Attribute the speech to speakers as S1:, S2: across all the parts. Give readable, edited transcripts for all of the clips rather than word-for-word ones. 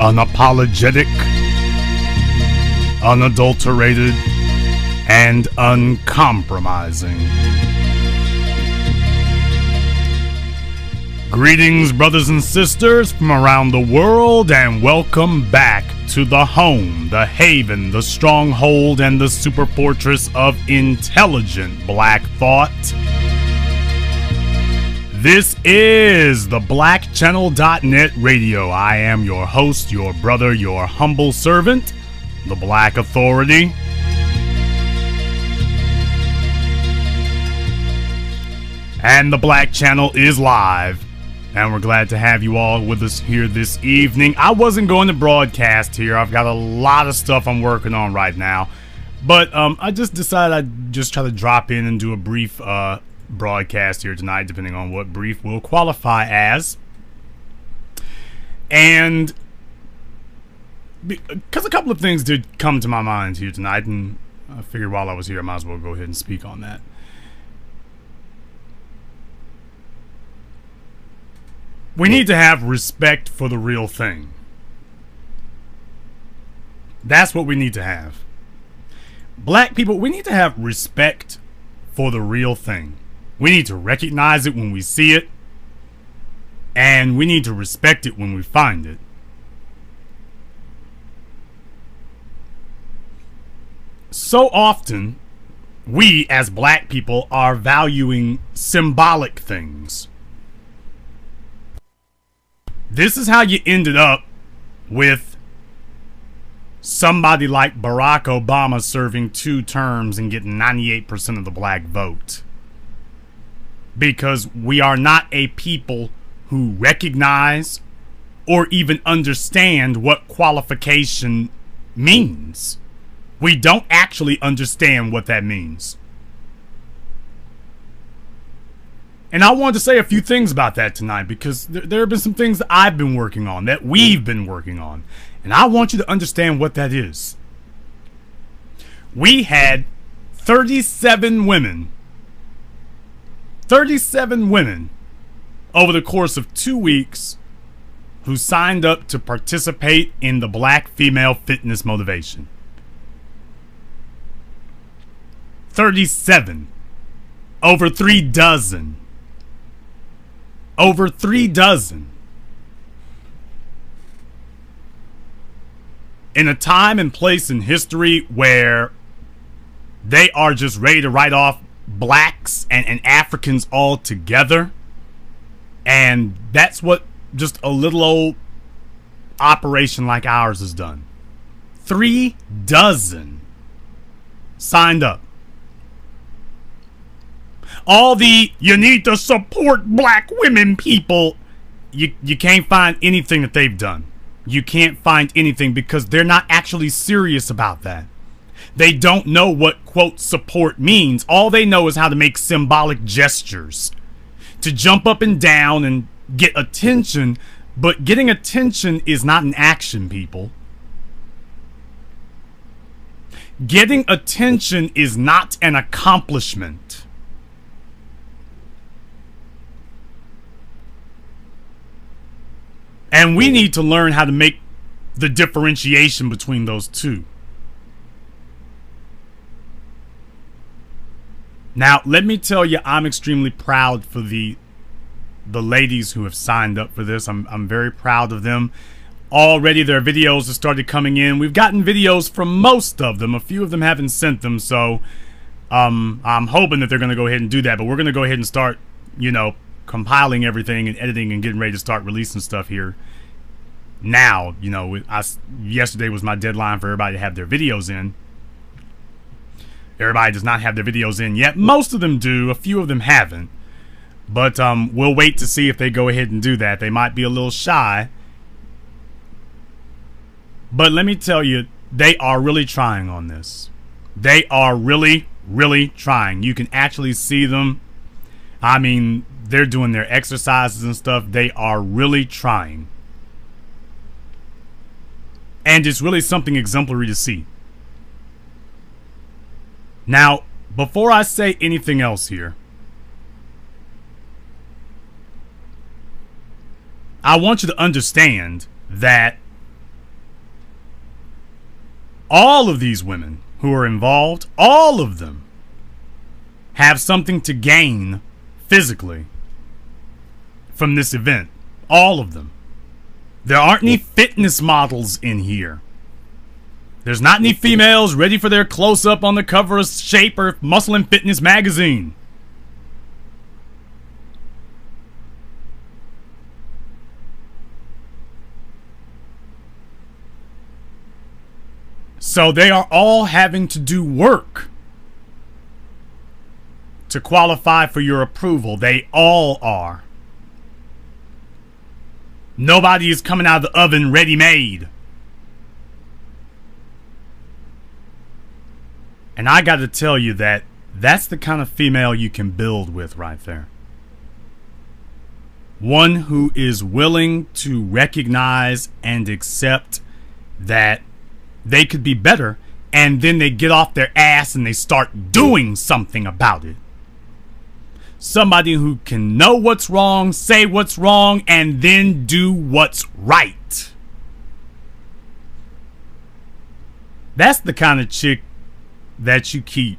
S1: unapologetic, unadulterated, and uncompromising. Greetings, brothers and sisters from around the world, and welcome back to the home, the haven, the stronghold, and the super fortress of intelligent Black thought. This is the BlackChannel.net radio. I am your host, your brother, your humble servant, the Black Authority. And the Black Channel is live. And we're glad to have you all with us here this evening. I wasn't going to broadcast here. I've got a lot of stuff I'm working on right now. But I just decided I'd just try to drop in and do a brief broadcast here tonight, depending on what brief will qualify as. And because a couple of things did come to my mind here tonight, and I figured while I was here I might as well go ahead and speak on that. We need to have respect for the real thing. That's what we need to have. Black people, we need to have respect for the real thing. We need to recognize it when we see it, and we need to respect it when we find it. So often, we as black people are valuing symbolic things. This is how you ended up with somebody like Barack Obama serving 2 terms and getting 98% of the black vote. Because we are not a people who recognize or even understand what qualification means. We don't actually understand what that means. And I wanted to say a few things about that tonight, because there have been some things that I've been working on, that we've been working on. And I want you to understand what that is. We had 37 women over the course of 2 weeks who signed up to participate in the Black Female Fitness Motivation. 37. Over 3 dozen. Over 3 dozen. In a time and place in history where they are just ready to write off blacks and Africans all together, and that's what just a little old operation like ours has done. 3 dozen signed up. All the "you need to support black women" people, you can't find anything that they've done. You can't find anything, because they're not actually serious about that. They don't know what, quote, support means. All they know is how to make symbolic gestures, to jump up and down and get attention. But getting attention is not an action, people. Getting attention is not an accomplishment. And we need to learn how to make the differentiation between those two. Now, let me tell you, I'm extremely proud for the ladies who have signed up for this. I'm very proud of them. Already their videos have started coming in. We've gotten videos from most of them. A few of them haven't sent them, so I'm hoping that they're going to go ahead and do that. But we're going to go ahead and start, you know, compiling everything and editing and getting ready to start releasing stuff here now. You know, yesterday was my deadline for everybody to have their videos in. Everybody does not have their videos in yet. Most of them do. A few of them haven't. But we'll wait to see if they go ahead and do that. They might be a little shy. But let me tell you, they are really trying on this. They are really, really trying. You can actually see them. I mean, they're doing their exercises and stuff. They are really trying. And it's really something exemplary to see. Now, before I say anything else here, I want you to understand that All of these women who are involved, all of them have something to gain physically from this event. All of them. There aren't any fitness models in here. There's not any females ready for their close-up on the cover of Shape or Muscle and Fitness magazine. So they are all having to do work to qualify for your approval. They all are. Nobody is coming out of the oven ready-made. And I got to tell you that that's the kind of female you can build with right there. One who is willing to recognize and accept that they could be better, and then they get off their ass and they start doing something about it. Somebody who can know what's wrong, say what's wrong, and then do what's right. That's the kind of chick that you keep.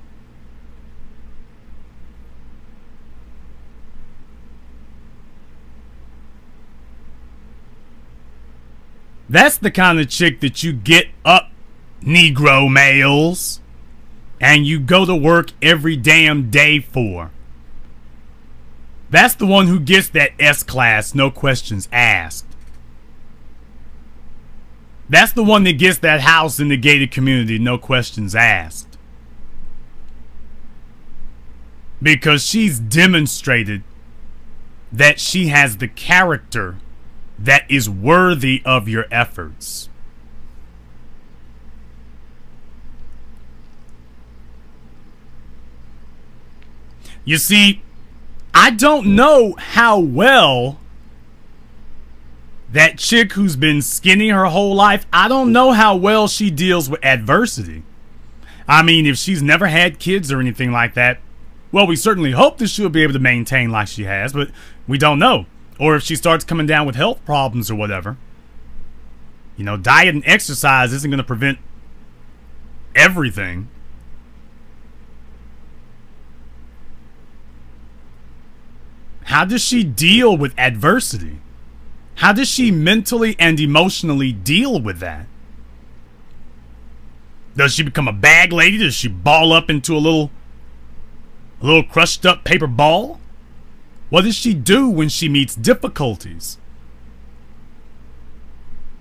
S1: That's the kind of chick that you get up, Negro males, and you go to work every damn day for. That's the one who gets that S-class, no questions asked. That's the one that gets that house in the gated community, no questions asked. Because she's demonstrated that she has the character that is worthy of your efforts. You see, I don't know how well that chick who's been skinny her whole life, I don't know how well she deals with adversity. I mean, if she's never had kids or anything like that, well, we certainly hope that she'll be able to maintain like she has, but we don't know. Or if she starts coming down with health problems or whatever. You know, diet and exercise isn't going to prevent everything. How does she deal with adversity? How does she mentally and emotionally deal with that? Does she become a bag lady? Does she ball up into a little crushed up paper ball? What does she do when she meets difficulties?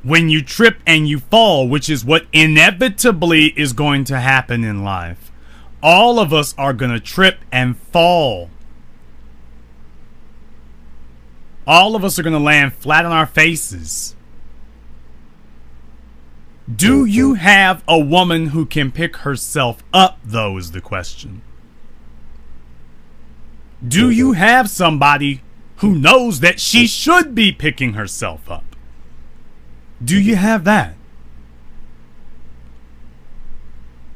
S1: When you trip and you fall, which is what inevitably is going to happen in life. All of us are going to trip and fall. All of us are going to land flat on our faces. Do you have a woman who can pick herself up, though, is the question. Do you have somebody who knows that she should be picking herself up? Do you have that?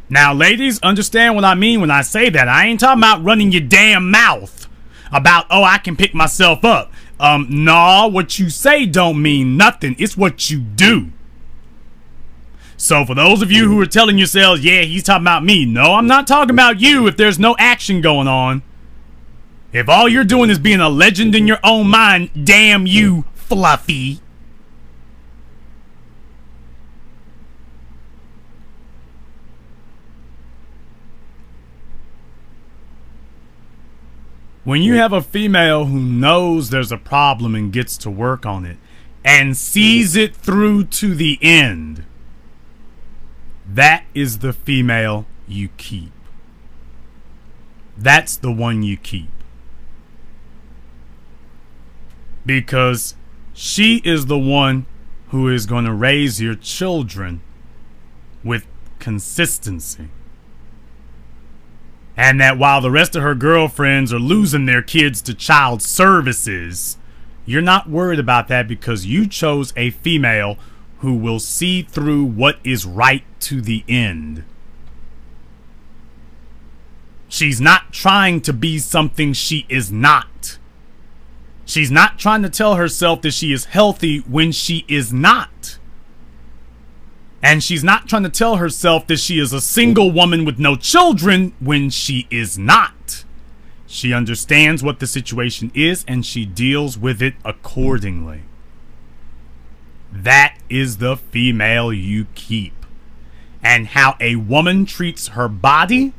S1: Now, ladies, understand what I mean when I say that. I ain't talking about running your damn mouth about, oh, I can pick myself up. Nah, what you say don't mean nothing. It's what you do. So for those of you who are telling yourselves, yeah, he's talking about me. No, I'm not talking about you if there's no action going on. If all you're doing is being a legend in your own mind, damn you, Fluffy. When you have a female who knows there's a problem and gets to work on it and sees it through to the end, that is the female you keep. That's the one you keep. Because she is the one who is going to raise your children with consistency. And that while the rest of her girlfriends are losing their kids to child services, you're not worried about that because you chose a female who will see through what is right to the end. She's not trying to be something she is not. She's not trying to tell herself that she is healthy when she is not. And she's not trying to tell herself that she is a single woman with no children when she is not. She understands what the situation is and she deals with it accordingly. That is the female you keep. And how a woman treats her body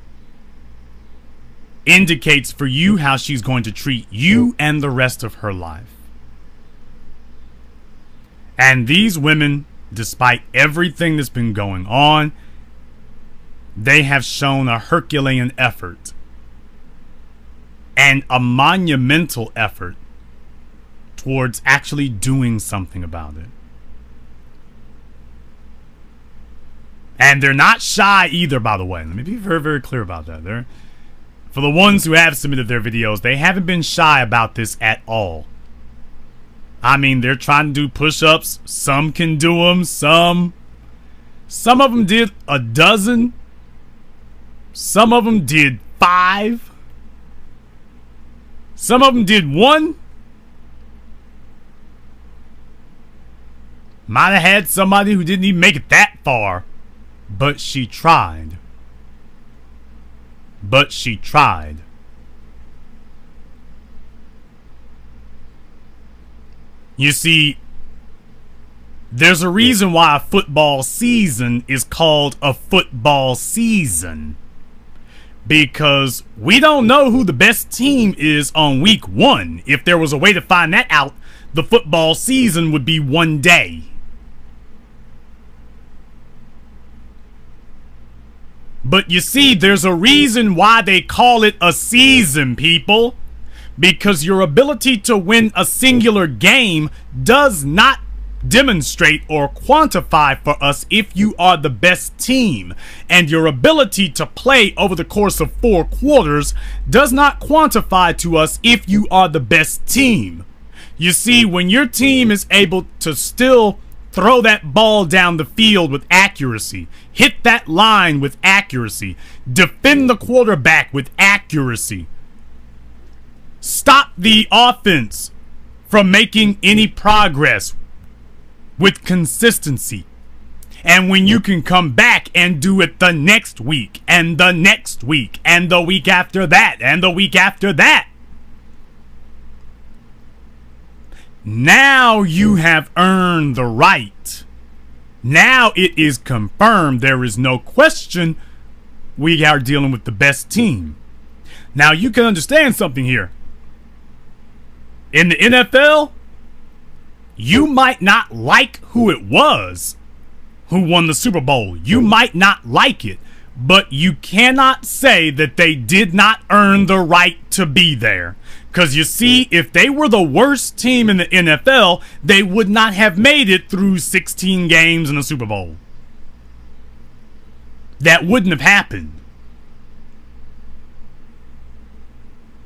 S1: indicates for you how she's going to treat you and the rest of her life. And these women, despite everything that's been going on, they have shown a Herculean effort and a monumental effort towards actually doing something about it. And they're not shy either, by the way. Let me be very, very clear about that. For the ones who have submitted their videos, they haven't been shy about this at all. I mean, they're trying to do push-ups. Some can do them. Some of them did a dozen. Some of them did 5. Some of them did 1. Might have had somebody who didn't even make it that far. But she tried. But she tried. You see, there's a reason why a football season is called a football season. Because we don't know who the best team is on week 1. If there was a way to find that out, the football season would be 1 day. But you see, there's a reason why they call it a season, people. Because your ability to win a singular game does not demonstrate or quantify for us if you are the best team. And your ability to play over the course of 4 quarters does not quantify to us if you are the best team. You see, when your team is able to still throw that ball down the field with accuracy, hit that line with accuracy, defend the quarterback with accuracy, stop the offense from making any progress with consistency. And when you can come back and do it the next week, and the next week, and the week after that, and the week after that, now you have earned the right. Now it is confirmed. There is no question we are dealing with the best team. Now you can understand something here. In the NFL, you might not like who it was who won the Super Bowl. You might not like it, but you cannot say that they did not earn the right to be there. Because you see, if they were the worst team in the NFL, they would not have made it through 16 games in the Super Bowl. That wouldn't have happened.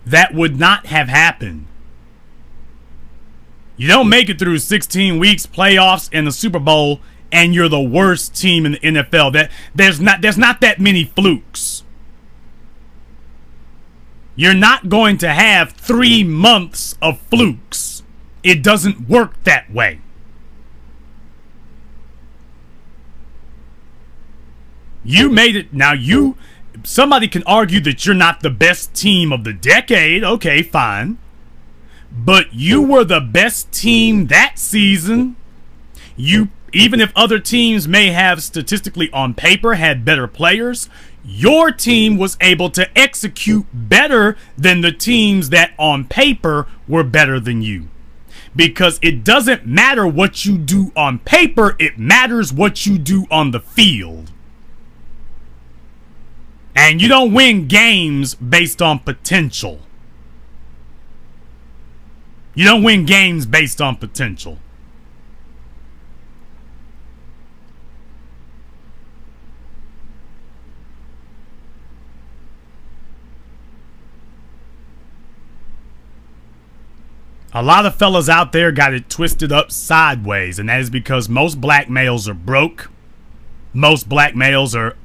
S1: That would not have happened. You don't make it through 16 weeks, playoffs, and the Super Bowl, and you're the worst team in the NFL. There's not that many flukes. You're not going to have 3 months of flukes. It doesn't work that way. You made it. Now somebody can argue that you're not the best team of the decade. Okay, fine. But you were the best team that season. Even if other teams may have statistically on paper had better players, your team was able to execute better than the teams that on paper were better than you. Because it doesn't matter what you do on paper, it matters what you do on the field. And you don't win games based on potential. You don't win games based on potential. A lot of fellas out there got it twisted up sideways, and that is because most black males are broke. Most black males are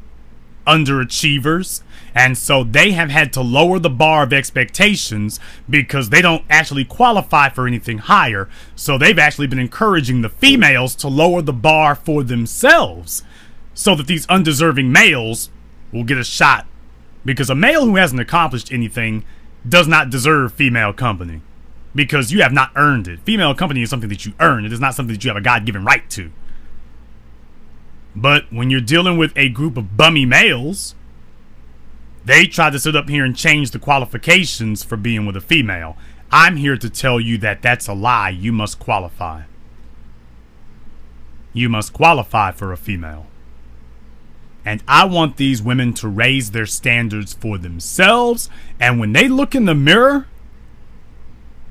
S1: underachievers, and so they have had to lower the bar of expectations because they don't actually qualify for anything higher. So they've actually been encouraging the females to lower the bar for themselves so that these undeserving males will get a shot, because a male who hasn't accomplished anything does not deserve female company, because you have not earned it. Female company is something that you earn. It is not something that you have a God-given right to. But when you're dealing with a group of bummy males, they try to sit up here and change the qualifications for being with a female. I'm here to tell you that that's a lie. You must qualify. You must qualify for a female. And I want these women to raise their standards for themselves. And when they look in the mirror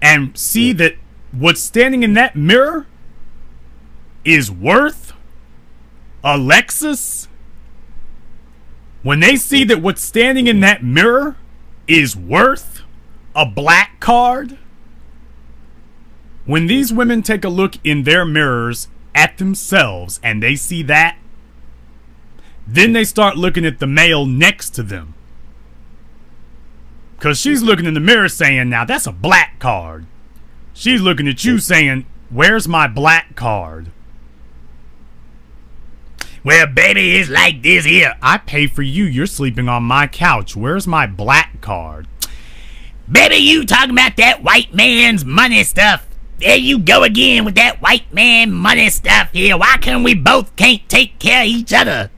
S1: and see that what's standing in that mirror is worth a Lexus, when they see that what's standing in that mirror is worth a black card, when these women take a look in their mirrors at themselves and they see that, then they start looking at the male next to them. Because she's looking in the mirror saying, now that's a black card. She's looking at you saying, where's my black card? Well, baby, it's like this here. I pay for you. You're sleeping on my couch. Where's my black card? Baby, you talking about that white man's money stuff. There you go again with that white man money stuff here. Why come we both can't take care of each other?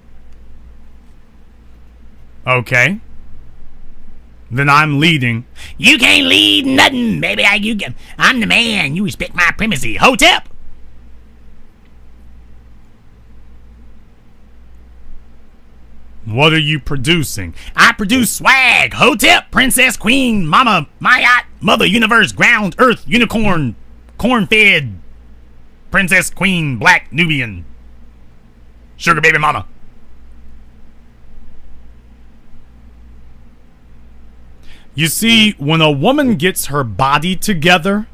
S1: Okay. Then I'm leading. You can't lead nothing, baby. I'm the man. You respect my primacy. Hotep. What are you producing? I produce swag. Hotep, princess, queen, mama, Mayat, mother, universe, ground, earth, unicorn, corn-fed, princess, queen, black, Nubian, sugar baby mama. You see, when a woman gets her body together,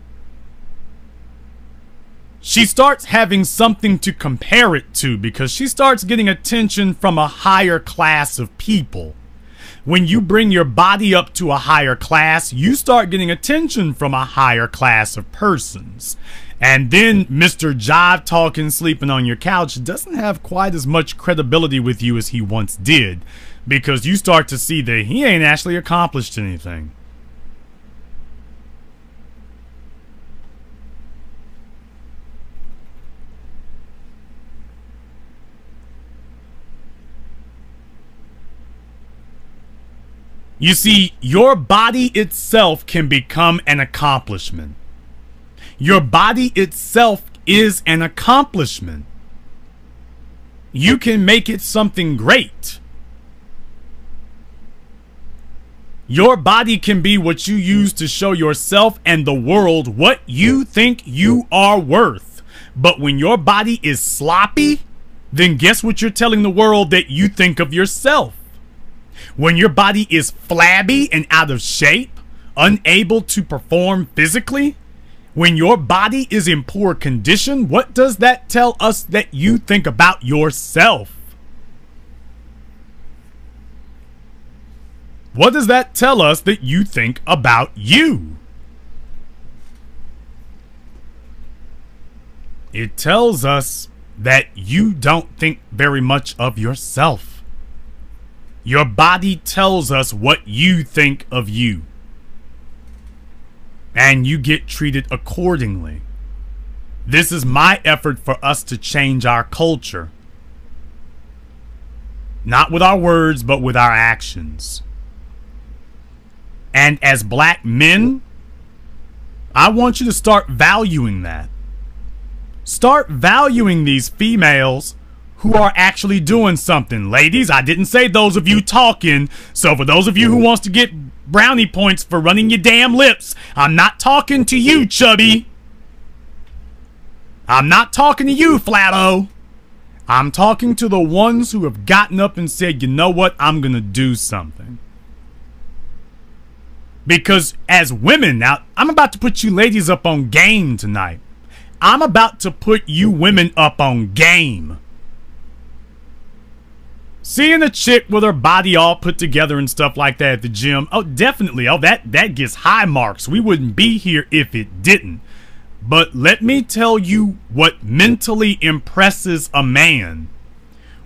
S1: she starts having something to compare it to, because she starts getting attention from a higher class of people. When you bring your body up to a higher class, you start getting attention from a higher class of persons. And then Mr. Jive talking, sleeping on your couch doesn't have quite as much credibility with you as he once did, because you start to see that he ain't actually accomplished anything. You see, your body itself can become an accomplishment. Your body itself is an accomplishment. You can make it something great. Your body can be what you use to show yourself and the world what you think you are worth. But when your body is sloppy, then guess what you're telling the world that you think of yourself? When your body is flabby and out of shape, unable to perform physically, when your body is in poor condition, what does that tell us that you think about yourself? What does that tell us that you think about you? It tells us that you don't think very much of yourself. Your body tells us what you think of you. And you get treated accordingly. This is my effort for us to change our culture. Not with our words, but with our actions. And as black men, I want you to start valuing that. Start valuing these females who are actually doing something. Ladies, I didn't say those of you talking, so for those of you who wants to get brownie points for running your damn lips, I'm not talking to you, chubby. I'm not talking to you, flatto. I'm talking to the ones who have gotten up and said, you know what, I'm gonna do something. Because as women, now, I'm about to put you ladies up on game tonight. I'm about to put you women up on game. Seeing a chick with her body all put together and stuff like that at the gym, oh, definitely. Oh, that gets high marks. We wouldn't be here if it didn't. But let me tell you what mentally impresses a man.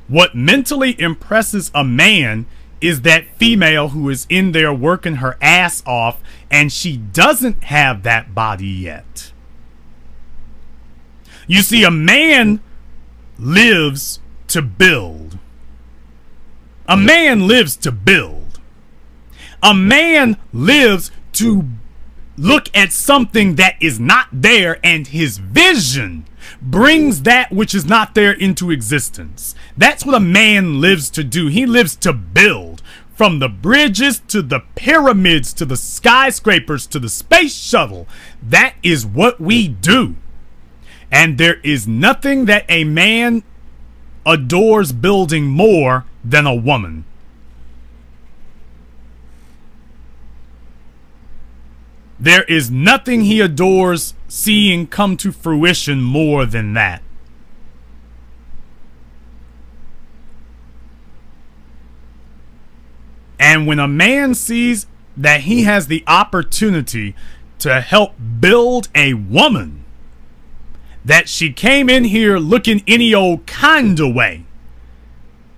S1: What mentally impresses a man is that female who is in there working her ass off and she doesn't have that body yet. You see, a man lives to build. A man lives to build. A man lives to look at something that is not there, and his vision brings that which is not there into existence. That's what a man lives to do. He lives to build. From the bridges to the pyramids to the skyscrapers to the space shuttle. That is what we do. And there is nothing that a man adores building more than a woman. There is nothing he adores seeing come to fruition more than that. And when a man sees that he has the opportunity to help build a woman, that she came in here looking any old kind of way,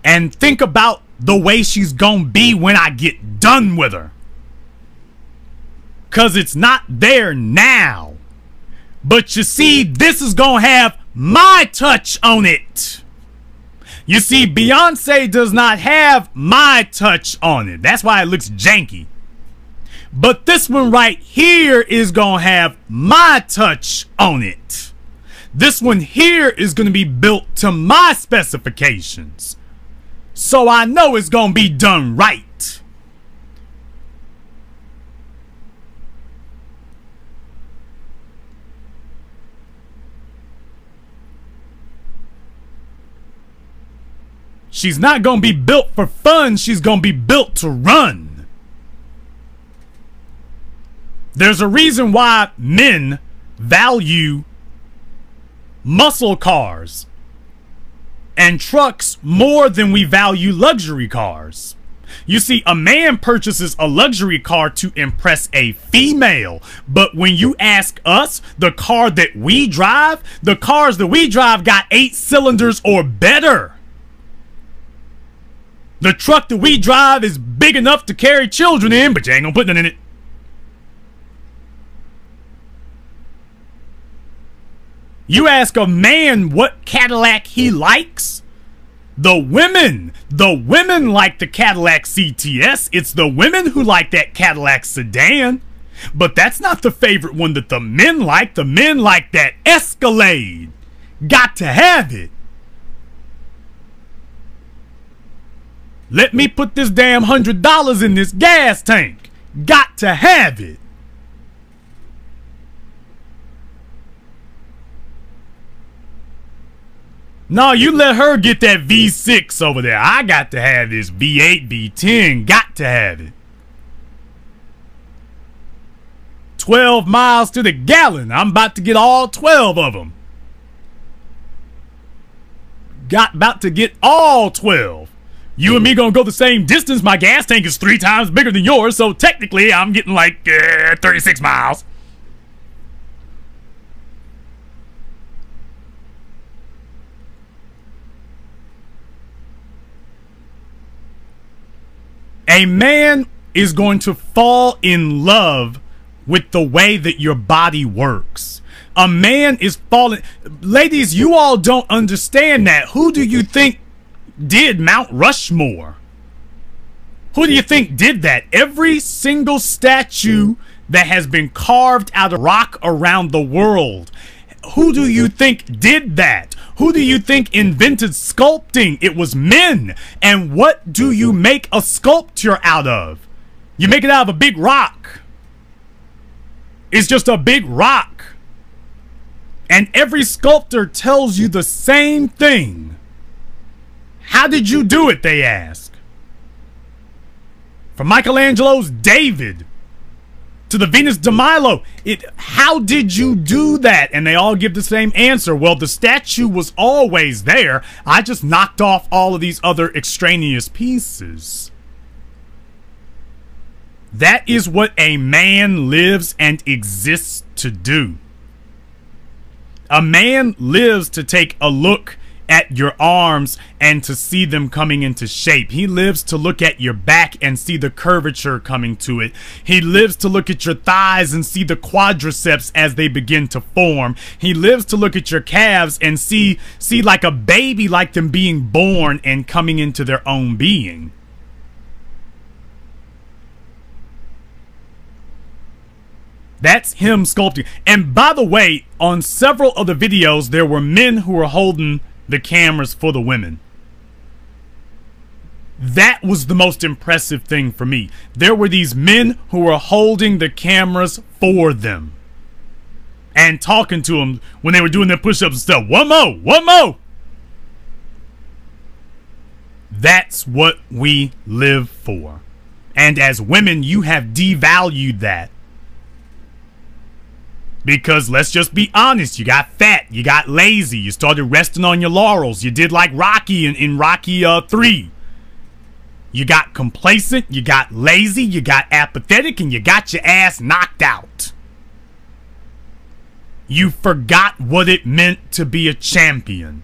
S1: and think about the way she's gonna be when I get done with her. 'Cause it's not there now. But you see, this is gonna have my touch on it. You see, Beyonce does not have my touch on it. That's why it looks janky. But this one right here is gonna have my touch on it. This one here is gonna be built to my specifications. So I know it's gonna be done right. She's not going to be built for fun. She's going to be built to run. There's a reason why men value muscle cars and trucks more than we value luxury cars. You see, a man purchases a luxury car to impress a female. But when you ask us, the car that we drive, the cars that we drive got 8 cylinders or better. The truck that we drive is big enough to carry children in, but you ain't gonna put nothing in it. You ask a man what Cadillac he likes, the women like the Cadillac CTS. It's the women who like that Cadillac sedan. But that's not the favorite one that the men like. The men like that Escalade. Got to have it. Let me put this damn $100 in this gas tank. Got to have it. No, you let her get that V6 over there. I got to have this V8, V10. Got to have it. 12 miles to the gallon. I'm about to get all 12 of them. About to get all 12. You and me gonna go the same distance. My gas tank is 3 times bigger than yours, so technically I'm getting like 36 miles. A man is going to fall in love with the way that your body works. A man is falling. Ladies, you all don't understand that. Who do you think did Mount Rushmore? Who do you think did that? Every single statue that has been carved out of rock around the world. Who do you think did that? Who do you think invented sculpting? It was men. And what do you make a sculpture out of? You make it out of a big rock. It's just a big rock. And every sculptor tells you the same thing. How did you do it, they ask. From Michelangelo's David to the Venus de Milo. How did you do that? And they all give the same answer. Well, the statue was always there. I just knocked off all of these other extraneous pieces. That is what a man lives and exists to do. A man lives to take a look at your arms and to see them coming into shape. He lives to look at your back and see the curvature coming to it. He lives to look at your thighs and see the quadriceps as they begin to form. He lives to look at your calves and see like a baby, like them being born and coming into their own being. That's him sculpting. And by the way, on several of the videos, there were men who were holding the cameras for the women. That was the most impressive thing for me. There were these men who were holding the cameras for them and talking to them when they were doing their push-ups and stuff. One more, one more. That's what we live for. And as women, you have devalued that. Because let's just be honest, you got fat, you got lazy, you started resting on your laurels, you did like Rocky in Rocky 3. You got complacent, you got lazy, you got apathetic, and you got your ass knocked out. You forgot what it meant to be a champion.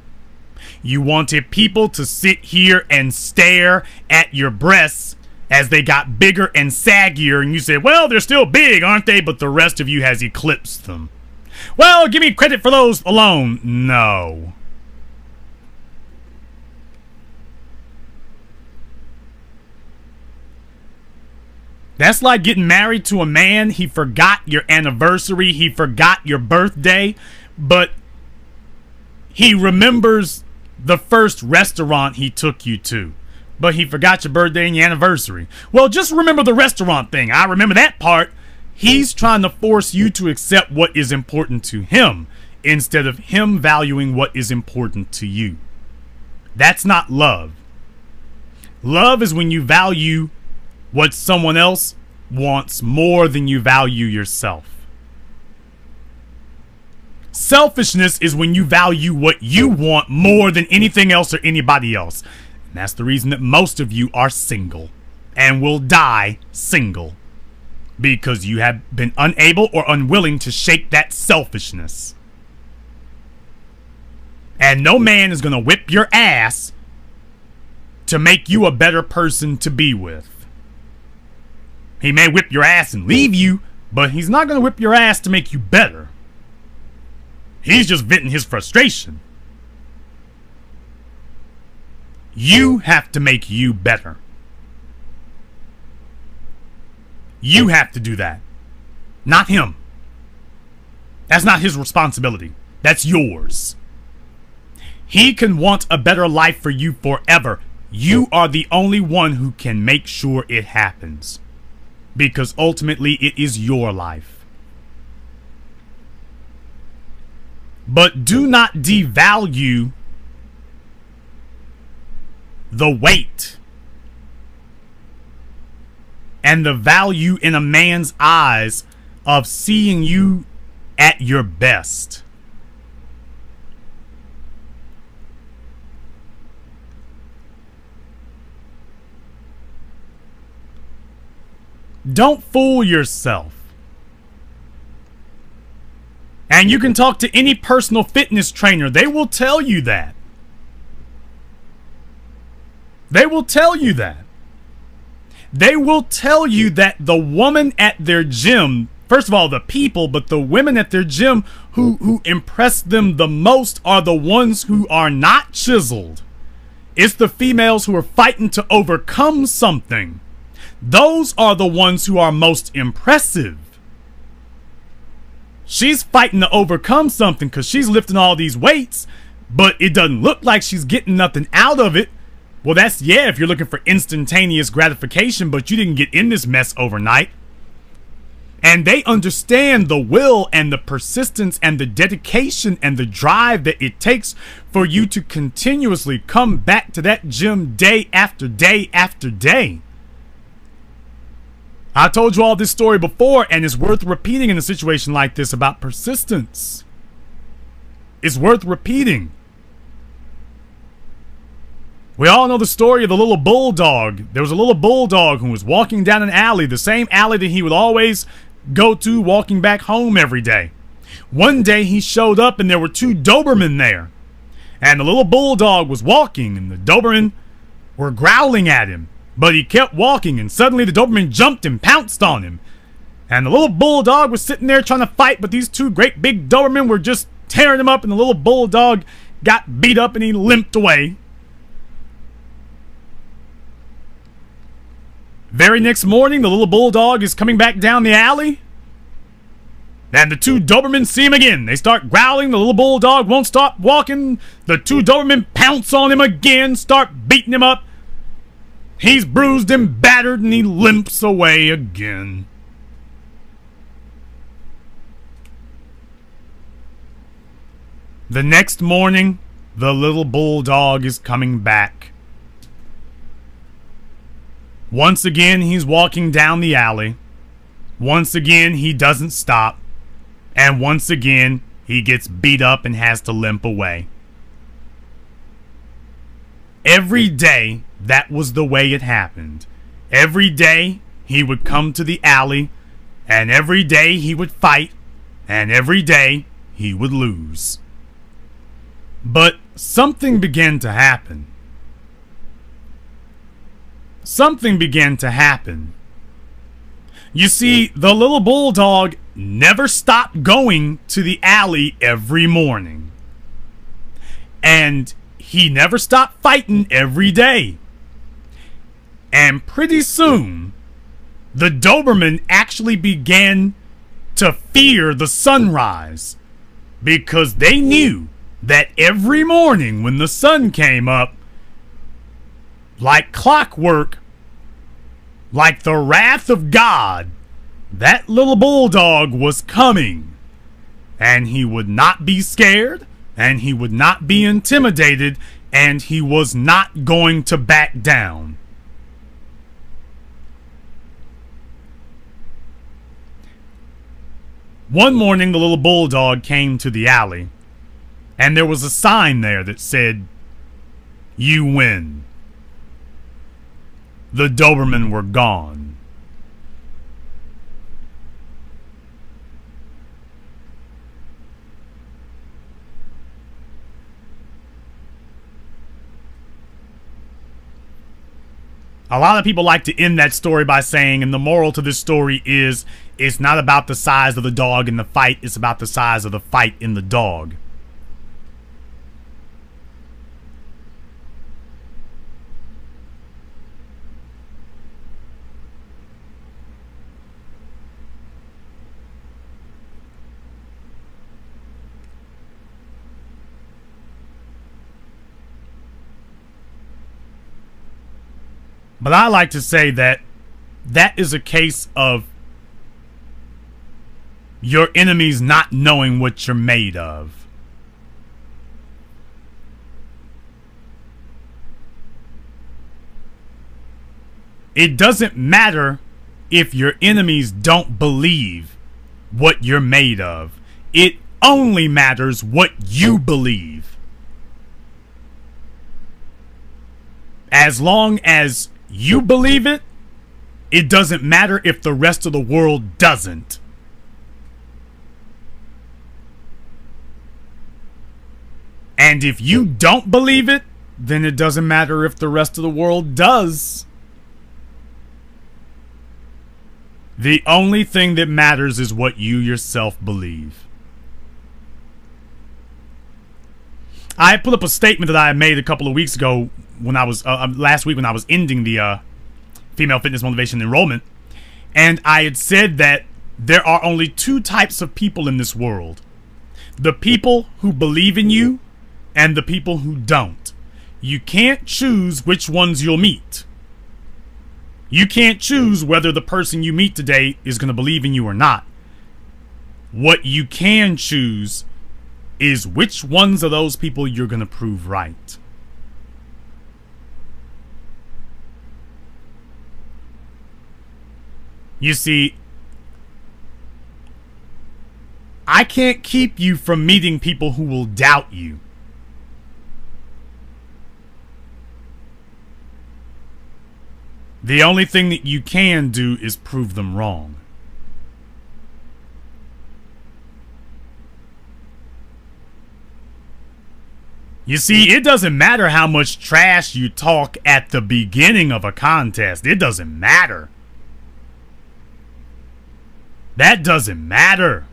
S1: You wanted people to sit here and stare at your breasts as they got bigger and saggier, and you said, well, they're still big, aren't they? But the rest of you has eclipsed them. Well, give me credit for those alone. No. That's like getting married to a man. He forgot your anniversary. He forgot your birthday. But he remembers the first restaurant he took you to. But he forgot your birthday and your anniversary. Well, just remember the restaurant thing. I remember that part. He's trying to force you to accept what is important to him instead of him valuing what is important to you. That's not love. Love is when you value what someone else wants more than you value yourself. Selfishness is when you value what you want more than anything else or anybody else. And that's the reason that most of you are single and will die single, because you have been unable or unwilling to shake that selfishness. And no man is going to whip your ass to make you a better person to be with. He may whip your ass and leave you, but he's not going to whip your ass to make you better. He's just venting his frustration. You have to make you better. You have to do that. Not him. That's not his responsibility. That's yours. He can want a better life for you forever. You are the only one who can make sure it happens. Because ultimately it is your life. But do not devalue the weight and the value in a man's eyes of seeing you at your best. Don't fool yourself. And you can talk to any personal fitness trainer. They will tell you that. They will tell you that. They will tell you that the woman at their gym, first of all, the people, but the women at their gym who impress them the most are the ones who are not chiseled. It's the females who are fighting to overcome something. Those are the ones who are most impressive. She's fighting to overcome something because she's lifting all these weights, but it doesn't look like she's getting nothing out of it. Well, that's, yeah, if you're looking for instantaneous gratification, but you didn't get in this mess overnight. And they understand the will and the persistence and the dedication and the drive that it takes for you to continuously come back to that gym day after day after day. I told you all this story before, and it's worth repeating in a situation like this about persistence. It's worth repeating. We all know the story of the little bulldog. There was a little bulldog who was walking down an alley, the same alley that he would always go to walking back home every day. One day he showed up and there were two Doberman there. And the little bulldog was walking and the Doberman were growling at him. But he kept walking and suddenly the Doberman jumped and pounced on him. And the little bulldog was sitting there trying to fight, but these two great big Dobermen were just tearing him up, and the little bulldog got beat up and he limped away. Very next morning, the little bulldog is coming back down the alley. And the two Dobermen see him again. They start growling. The little bulldog won't stop walking. The two Dobermen pounce on him again, start beating him up. He's bruised and battered and he limps away again. The next morning, the little bulldog is coming back. Once again, he's walking down the alley. Once again, he doesn't stop. And once again, he gets beat up and has to limp away. Every day, that was the way it happened. Every day, he would come to the alley, and every day he would fight, and every day he would lose. But something began to happen. Something began to happen. You see, the little bulldog never stopped going to the alley every morning. And he never stopped fighting every day. And pretty soon, the Doberman actually began to fear the sunrise, because they knew that every morning when the sun came up, like clockwork, like the wrath of God, that little bulldog was coming. And he would not be scared, and he would not be intimidated, and he was not going to back down. One morning, the little bulldog came to the alley, and there was a sign there that said, "You win." The Doberman were gone. A lot of people like to end that story by saying, and the moral to this story is, it's not about the size of the dog in the fight, it's about the size of the fight in the dog. But I like to say that that is a case of your enemies not knowing what you're made of. It doesn't matter if your enemies don't believe what you're made of. It only matters what you believe. As long as you believe it, it doesn't matter if the rest of the world doesn't. And if you don't believe it, then it doesn't matter if the rest of the world does. The only thing that matters is what you yourself believe. I put up a statement that I made a couple of weeks ago when I was, last week when I was ending the Female Fitness Motivation Enrollment. And I had said that there are only two types of people in this world. The people who believe in you and the people who don't. You can't choose which ones you'll meet. You can't choose whether the person you meet today is going to believe in you or not. What you can choose is which ones of those people you're going to prove right. You see, I can't keep you from meeting people who will doubt you. The only thing that you can do is prove them wrong. You see, it doesn't matter how much trash you talk at the beginning of a contest. It doesn't matter. That doesn't matter.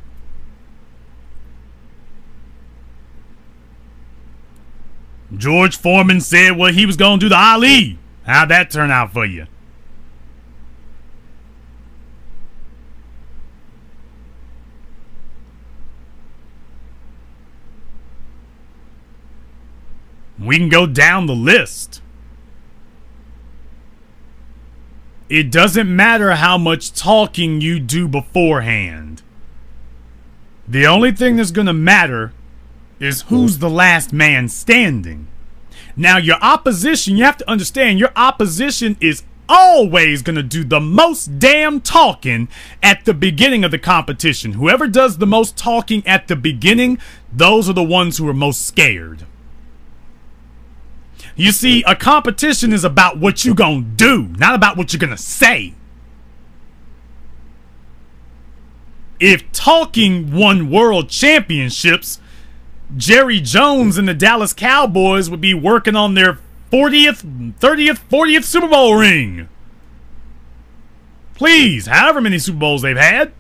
S1: George Foreman said what he was going to do to Ali. How'd that turn out for you? We can go down the list. It doesn't matter how much talking you do beforehand. The only thing that's going to matter is who's the last man standing. Now, your opposition, you have to understand, your opposition is always going to do the most damn talking at the beginning of the competition. Whoever does the most talking at the beginning, those are the ones who are most scared. You see, a competition is about what you gonna do, not about what you're gonna say. If talking won world championships, Jerry Jones and the Dallas Cowboys would be working on their 40th, 30th, 40th Super Bowl ring. Please, however many Super Bowls they've had.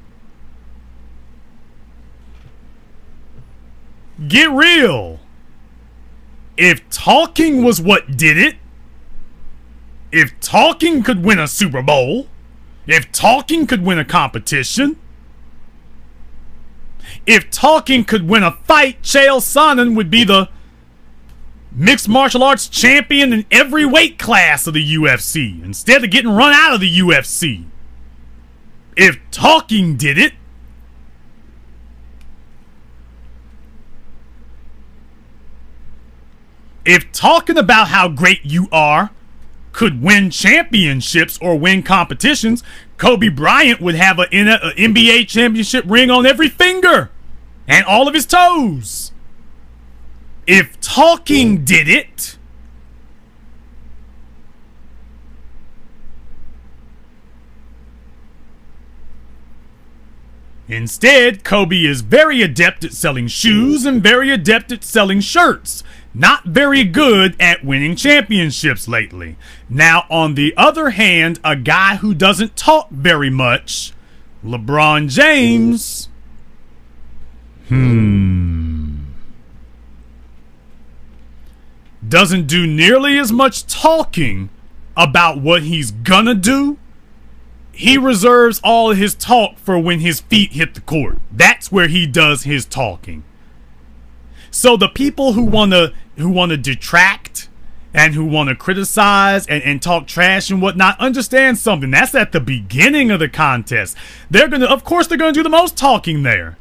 S1: Get real. If talking was what did it, if talking could win a Super Bowl, if talking could win a competition, if talking could win a fight, Chael Sonnen would be the mixed martial arts champion in every weight class of the UFC instead of getting run out of the UFC. If talking did it, if talking about how great you are could win championships or win competitions, Kobe Bryant would have an NBA championship ring on every finger and all of his toes. If talking did it, instead, Kobe is very adept at selling shoes and very adept at selling shirts. Not very good at winning championships lately. Now, on the other hand, a guy who doesn't talk very much, LeBron James, doesn't do nearly as much talking about what he's gonna do. He reserves all of his talk for when his feet hit the court. That's where he does his talking. So the people who want to detract and who want to criticize and talk trash and whatnot, understand something. That's at the beginning of the contest. Of course, they're gonna do the most talking there.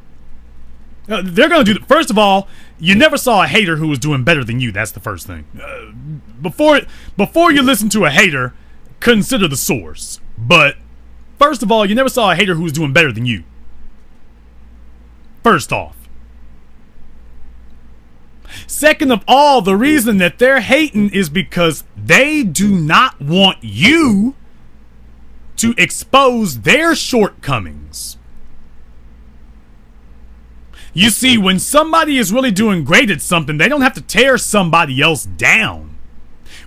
S1: They're gonna do. First of all, you never saw a hater who was doing better than you. That's the first thing. Before you listen to a hater, consider the source. But first of all, you never saw a hater who was doing better than you. First off. Second of all, the reason that they're hating is because they do not want you to expose their shortcomings. You see, when somebody is really doing great at something, they don't have to tear somebody else down.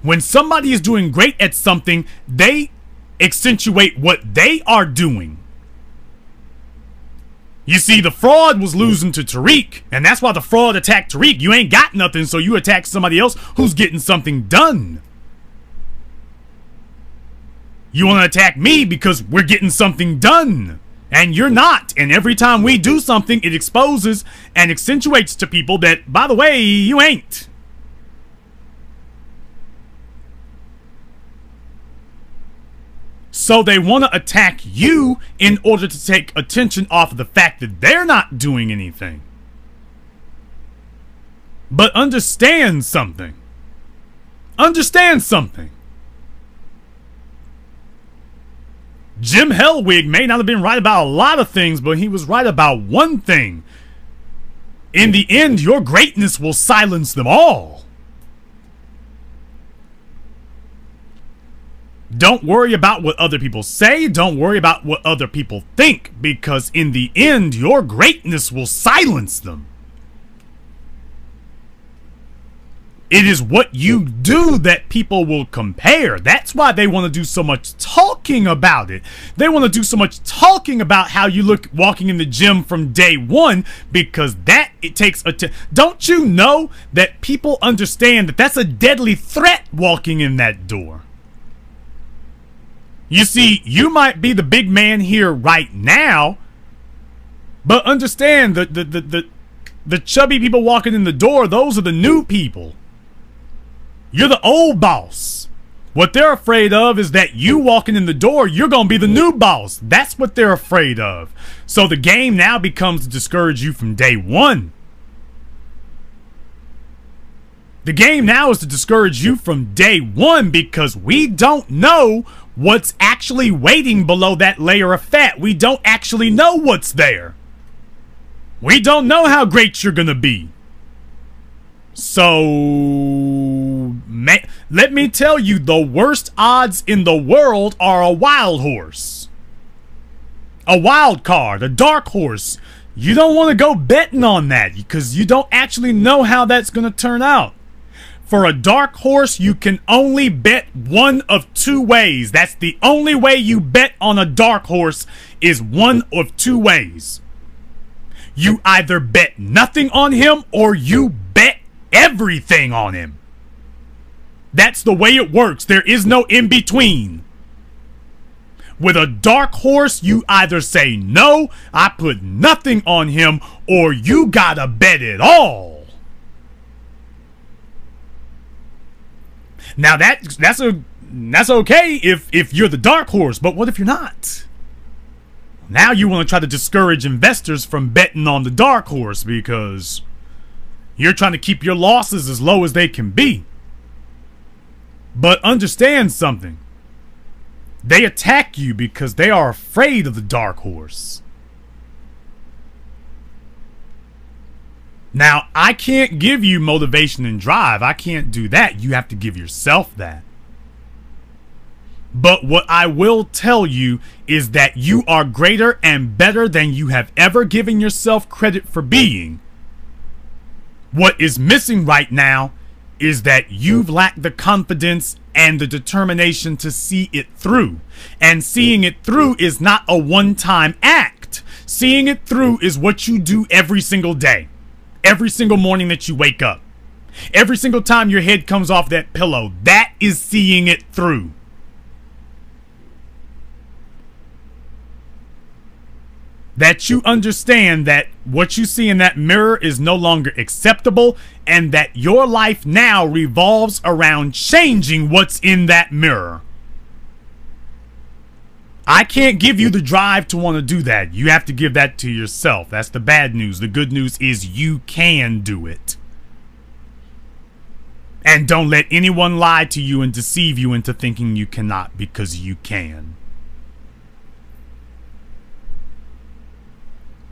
S1: When somebody is doing great at something, they accentuate what they are doing. You see, the fraud was losing to Tariq, and that's why the fraud attacked Tariq. You ain't got nothing, so you attack somebody else who's getting something done. You want to attack me because we're getting something done, and you're not. And every time we do something, it exposes and accentuates to people that, by the way, you ain't. So they want to attack you in order to take attention off of the fact that they're not doing anything. But understand something. Understand something. Jim Hellwig may not have been right about a lot of things, but he was right about one thing. In the end, your greatness will silence them all. Don't worry about what other people say. Don't worry about what other people think, because in the end, your greatness will silence them. It is what you do that people will compare. That's why they want to do so much talking about it. They want to do so much talking about how you look walking in the gym from day one, because it takes don't you know that people understand that that's a deadly threat walking in that door? You see, you might be the big man here right now, but understand the chubby people walking in the door, those are the new people. You're the old boss. What they're afraid of is that you walking in the door, you're going to be the new boss. That's what they're afraid of. So the game now becomes to discourage you from day one. The game now is to discourage you from day one, because we don't know what's actually waiting below that layer of fat. We don't actually know what's there. We don't know how great you're going to be. So, let me tell you, the worst odds in the world are a wild horse. A wild card, a dark horse. You don't want to go betting on that, because you don't actually know how that's going to turn out. For a dark horse, you can only bet one of two ways. That's the only way you bet on a dark horse, is one of two ways. You either bet nothing on him, or you bet everything on him. That's the way it works. There is no in between. With a dark horse, you either say, no, I put nothing on him, or you gotta bet it all. Now that's okay if you're the dark horse, but what if you're not? Now you want to try to discourage investors from betting on the dark horse, because you're trying to keep your losses as low as they can be. But understand something. They attack you because they are afraid of the dark horse. Now, I can't give you motivation and drive. I can't do that. You have to give yourself that. But what I will tell you is that you are greater and better than you have ever given yourself credit for being. What is missing right now is that you've lacked the confidence and the determination to see it through. And seeing it through is not a one-time act. Seeing it through is what you do every single day. Every single morning that you wake up. Every single time your head comes off that pillow. That is seeing it through. That you understand that what you see in that mirror is no longer acceptable, and that your life now revolves around changing what's in that mirror. I can't give you the drive to want to do that. You have to give that to yourself. That's the bad news. The good news is you can do it. And don't let anyone lie to you and deceive you into thinking you cannot, because you can.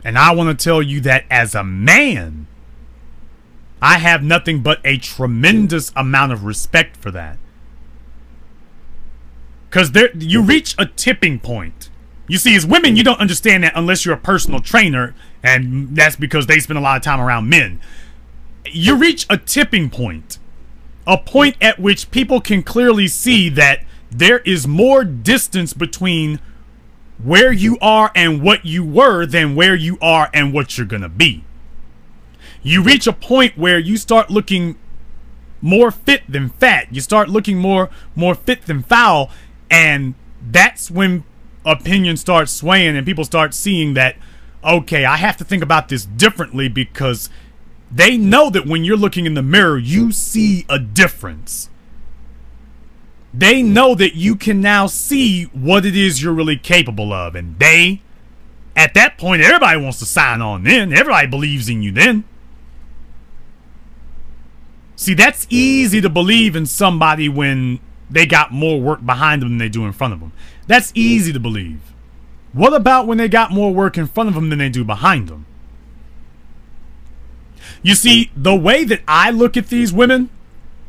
S1: And I want to tell you that as a man, I have nothing but a tremendous amount of respect for that. Because you reach a tipping point. You see, as women, you don't understand that unless you're a personal trainer, and that's because they spend a lot of time around men. You reach a tipping point. A point at which people can clearly see that there is more distance between where you are and what you were than where you are and what you're gonna be. You reach a point where you start looking more fit than fat. You start looking more fit than foul, and that's when opinions start swaying and people start seeing that, okay, I have to think about this differently, because they know that when you're looking in the mirror, you see a difference. They know that you can now see what it is you're really capable of. And at that point, everybody wants to sign on then. Everybody believes in you then. See, that's easy to believe in somebody when they got more work behind them than they do in front of them. That's easy to believe. What about when they got more work in front of them than they do behind them? You see, the way that I look at these women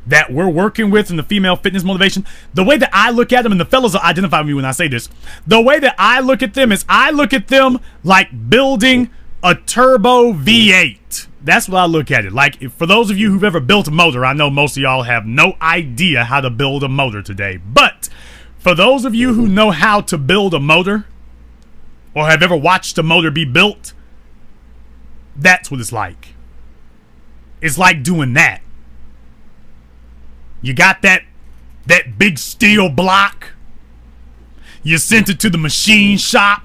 S1: that we're working with in the female fitness motivation, the way that I look at them, and the fellas will identify with me when I say this, the way that I look at them is I look at them like building a turbo V8. That's what I look at it. Like, for those of you who've ever built a motor, I know most of y'all have no idea how to build a motor today. But for those of you who know how to build a motor, or have ever watched a motor be built, that's what it's like. It's like doing that. You got that big steel block. You sent it to the machine shop.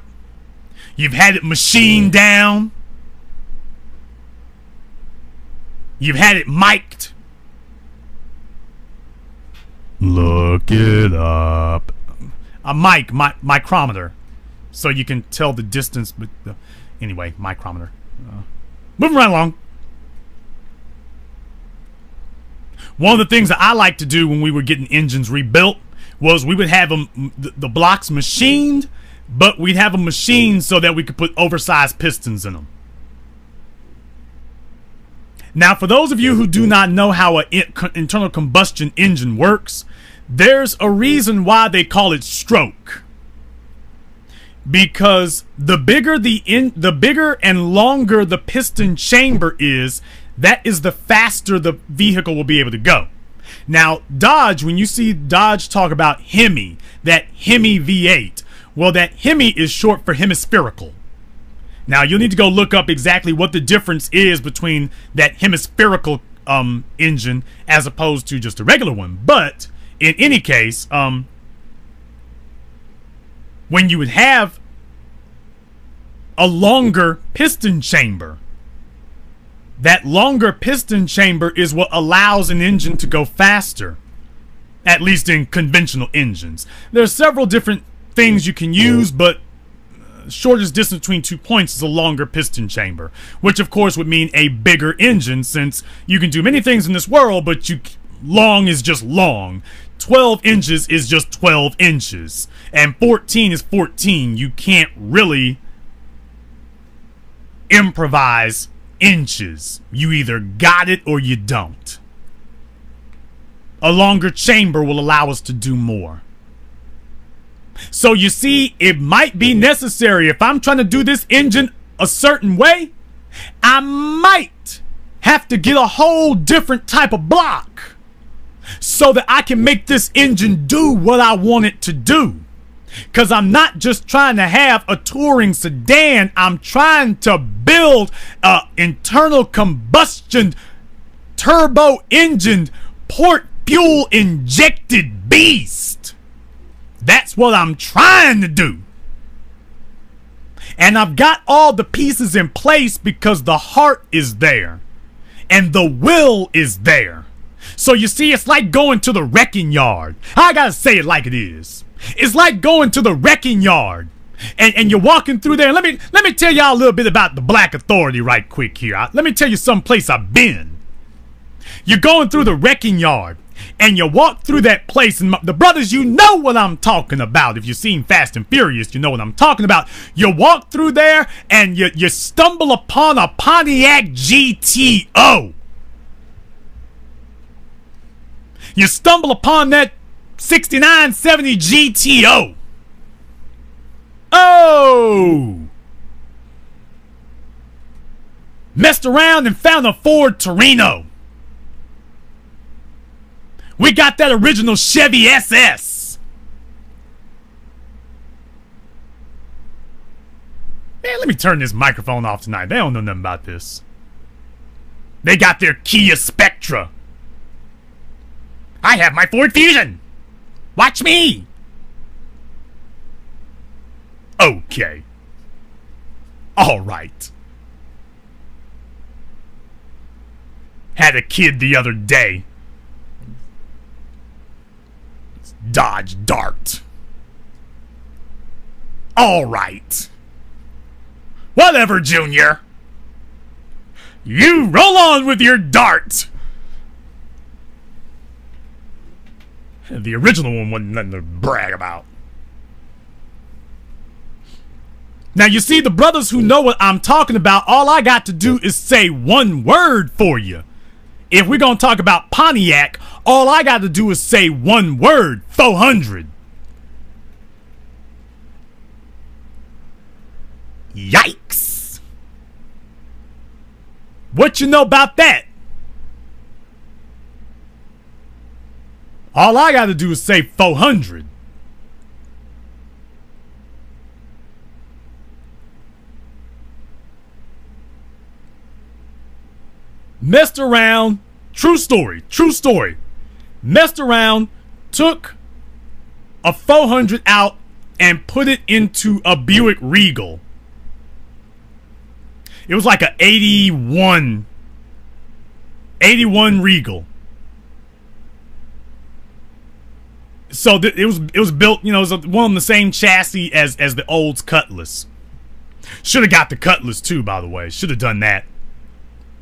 S1: You've had it machined down. You've had it mic'd. Look it up. A mic, micrometer. So you can tell the distance. But anyway, micrometer. Moving right along. One of the things that I like to do when we were getting engines rebuilt was we would have them, the blocks machined, but we'd have them machined so that we could put oversized pistons in them. Now, for those of you who do not know how an internal combustion engine works, there's a reason why they call it stroke. Because the bigger and longer the piston chamber is, that is the faster the vehicle will be able to go. Now, Dodge, when you see Dodge talk about Hemi, that Hemi V8, well, that Hemi is short for hemispherical. Now, you'll need to go look up exactly what the difference is between that hemispherical engine as opposed to just a regular one. But in any case, when you would have a longer piston chamber, that longer piston chamber is what allows an engine to go faster, at least in conventional engines. There's several different things you can use, but shortest distance between 2 points is a longer piston chamber, which of course would mean a bigger engine, since you can do many things in this world, but long is just long. 12 inches is just 12 inches, and 14 is 14. You can't really improvise inches. You either got it or you don't. A longer chamber will allow us to do more. So you see, it might be necessary, if I'm trying to do this engine a certain way, I might have to get a whole different type of block so that I can make this engine do what I want it to do. Because I'm not just trying to have a touring sedan, I'm trying to build an internal combustion turbo engined port fuel injected beast. That's what I'm trying to do. And I've got all the pieces in place because the heart is there and the will is there. So you see, it's like going to the wrecking yard. I gotta say it like it is. It's like going to the wrecking yard and you're walking through there. Let me tell y'all a little bit about the Black Authority right quick here. Let me tell you some place I've been. You're going through the wrecking yard and you walk through that place, and the brothers, you know what I'm talking about. If you've seen Fast and Furious, you know what I'm talking about. You walk through there and you stumble upon a Pontiac GTO. You stumble upon that 6970 GTO. Oh! Messed around and found a Ford Torino. We got that original Chevy SS. Man, let me turn this microphone off tonight. They don't know nothing about this. They got their Kia Spectra. I have my Ford Fusion. Watch me. Okay. All right. Had a kid the other day. Dodge Dart. All right. Whatever, Junior. You roll on with your Dart. The original one wasn't nothing to brag about. Now, you see, the brothers who know what I'm talking about, all I got to do is say one word for you. If we're going to talk about Pontiac, all I got to do is say one word, 400. Yikes. What you know about that? All I got to do is say 400. Messed around, true story, messed around, took a 400 out and put it into a Buick Regal. It was like a 81 Regal. So it was built, you know, it was one on the same chassis as the Olds Cutlass. Should have got the Cutlass too, by the way. Should have done that.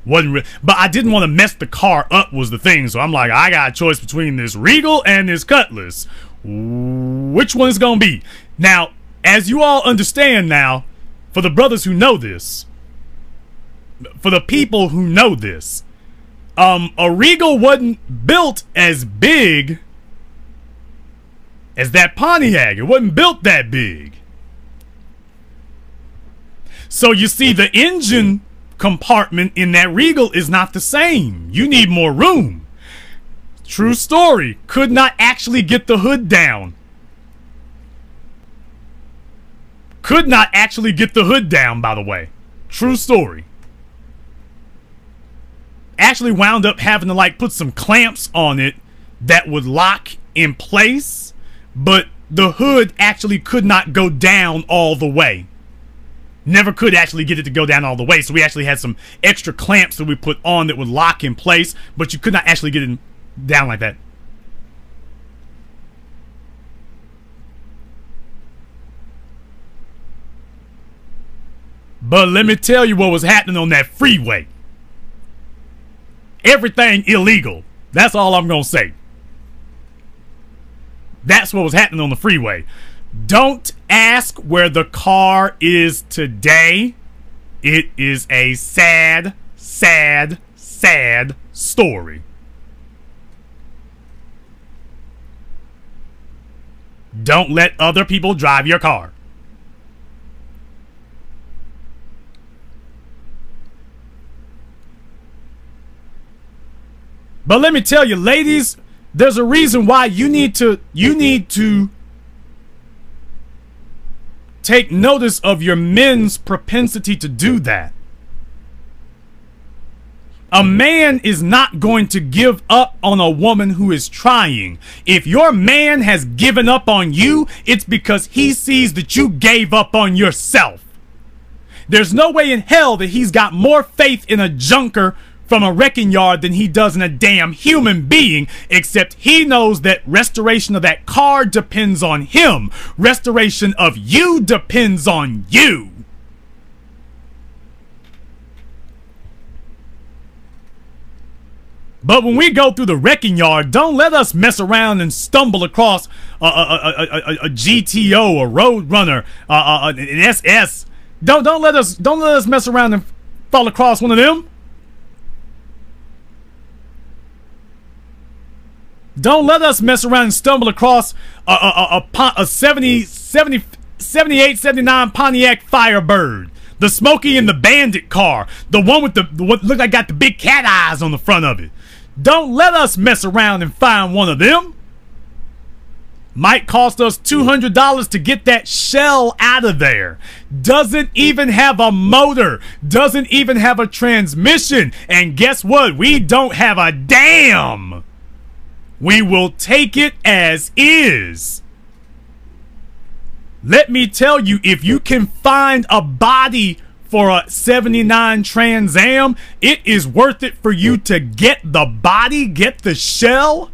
S1: But I didn't want to mess the car up was the thing. So I'm like, I got a choice between this Regal and this Cutlass. Which one is going to be? Now, as you all understand now, for the brothers who know this, for the people who know this, a Regal wasn't built as big as that Pontiac. It wasn't built that big. So you see, the engine compartment in that Regal is not the same. You need more room. True story. Could not actually get the hood down. Could not actually get the hood down, by the way. True story. Actually wound up having to like put some clamps on it that would lock in place, but the hood actually could not go down all the way. Never could actually get it to go down all the way, so we actually had some extra clamps that we put on that would lock in place, but you could not actually get it down like that. But let me tell you what was happening on that freeway. Everything illegal. That's all I'm gonna say. That's what was happening on the freeway. Don't ask where the car is today. It is a sad, sad, sad story. Don't let other people drive your car. But let me tell you, ladies, there's a reason why you need to take notice of your men's propensity to do that. A man is not going to give up on a woman who is trying. If your man has given up on you, it's because he sees that you gave up on yourself. There's no way in hell that he's got more faith in a junker from a wrecking yard than he does in a damn human being, except he knows that restoration of that car depends on him. Restoration of you depends on you. But when we go through the wrecking yard, don't let us mess around and stumble across a GTO, a Roadrunner, an SS. Don't let us mess around and fall across one of them. Don't let us mess around and stumble across a 78, 79 Pontiac Firebird. The Smokey and the Bandit car. The one with what looked like got the big cat eyes on the front of it. Don't let us mess around and find one of them. Might cost us $200 to get that shell out of there. Doesn't even have a motor. Doesn't even have a transmission. And guess what? We don't have a damn. We will take it as is. Let me tell you, if you can find a body for a 79 Trans Am, it is worth it for you to get the body, get the shell,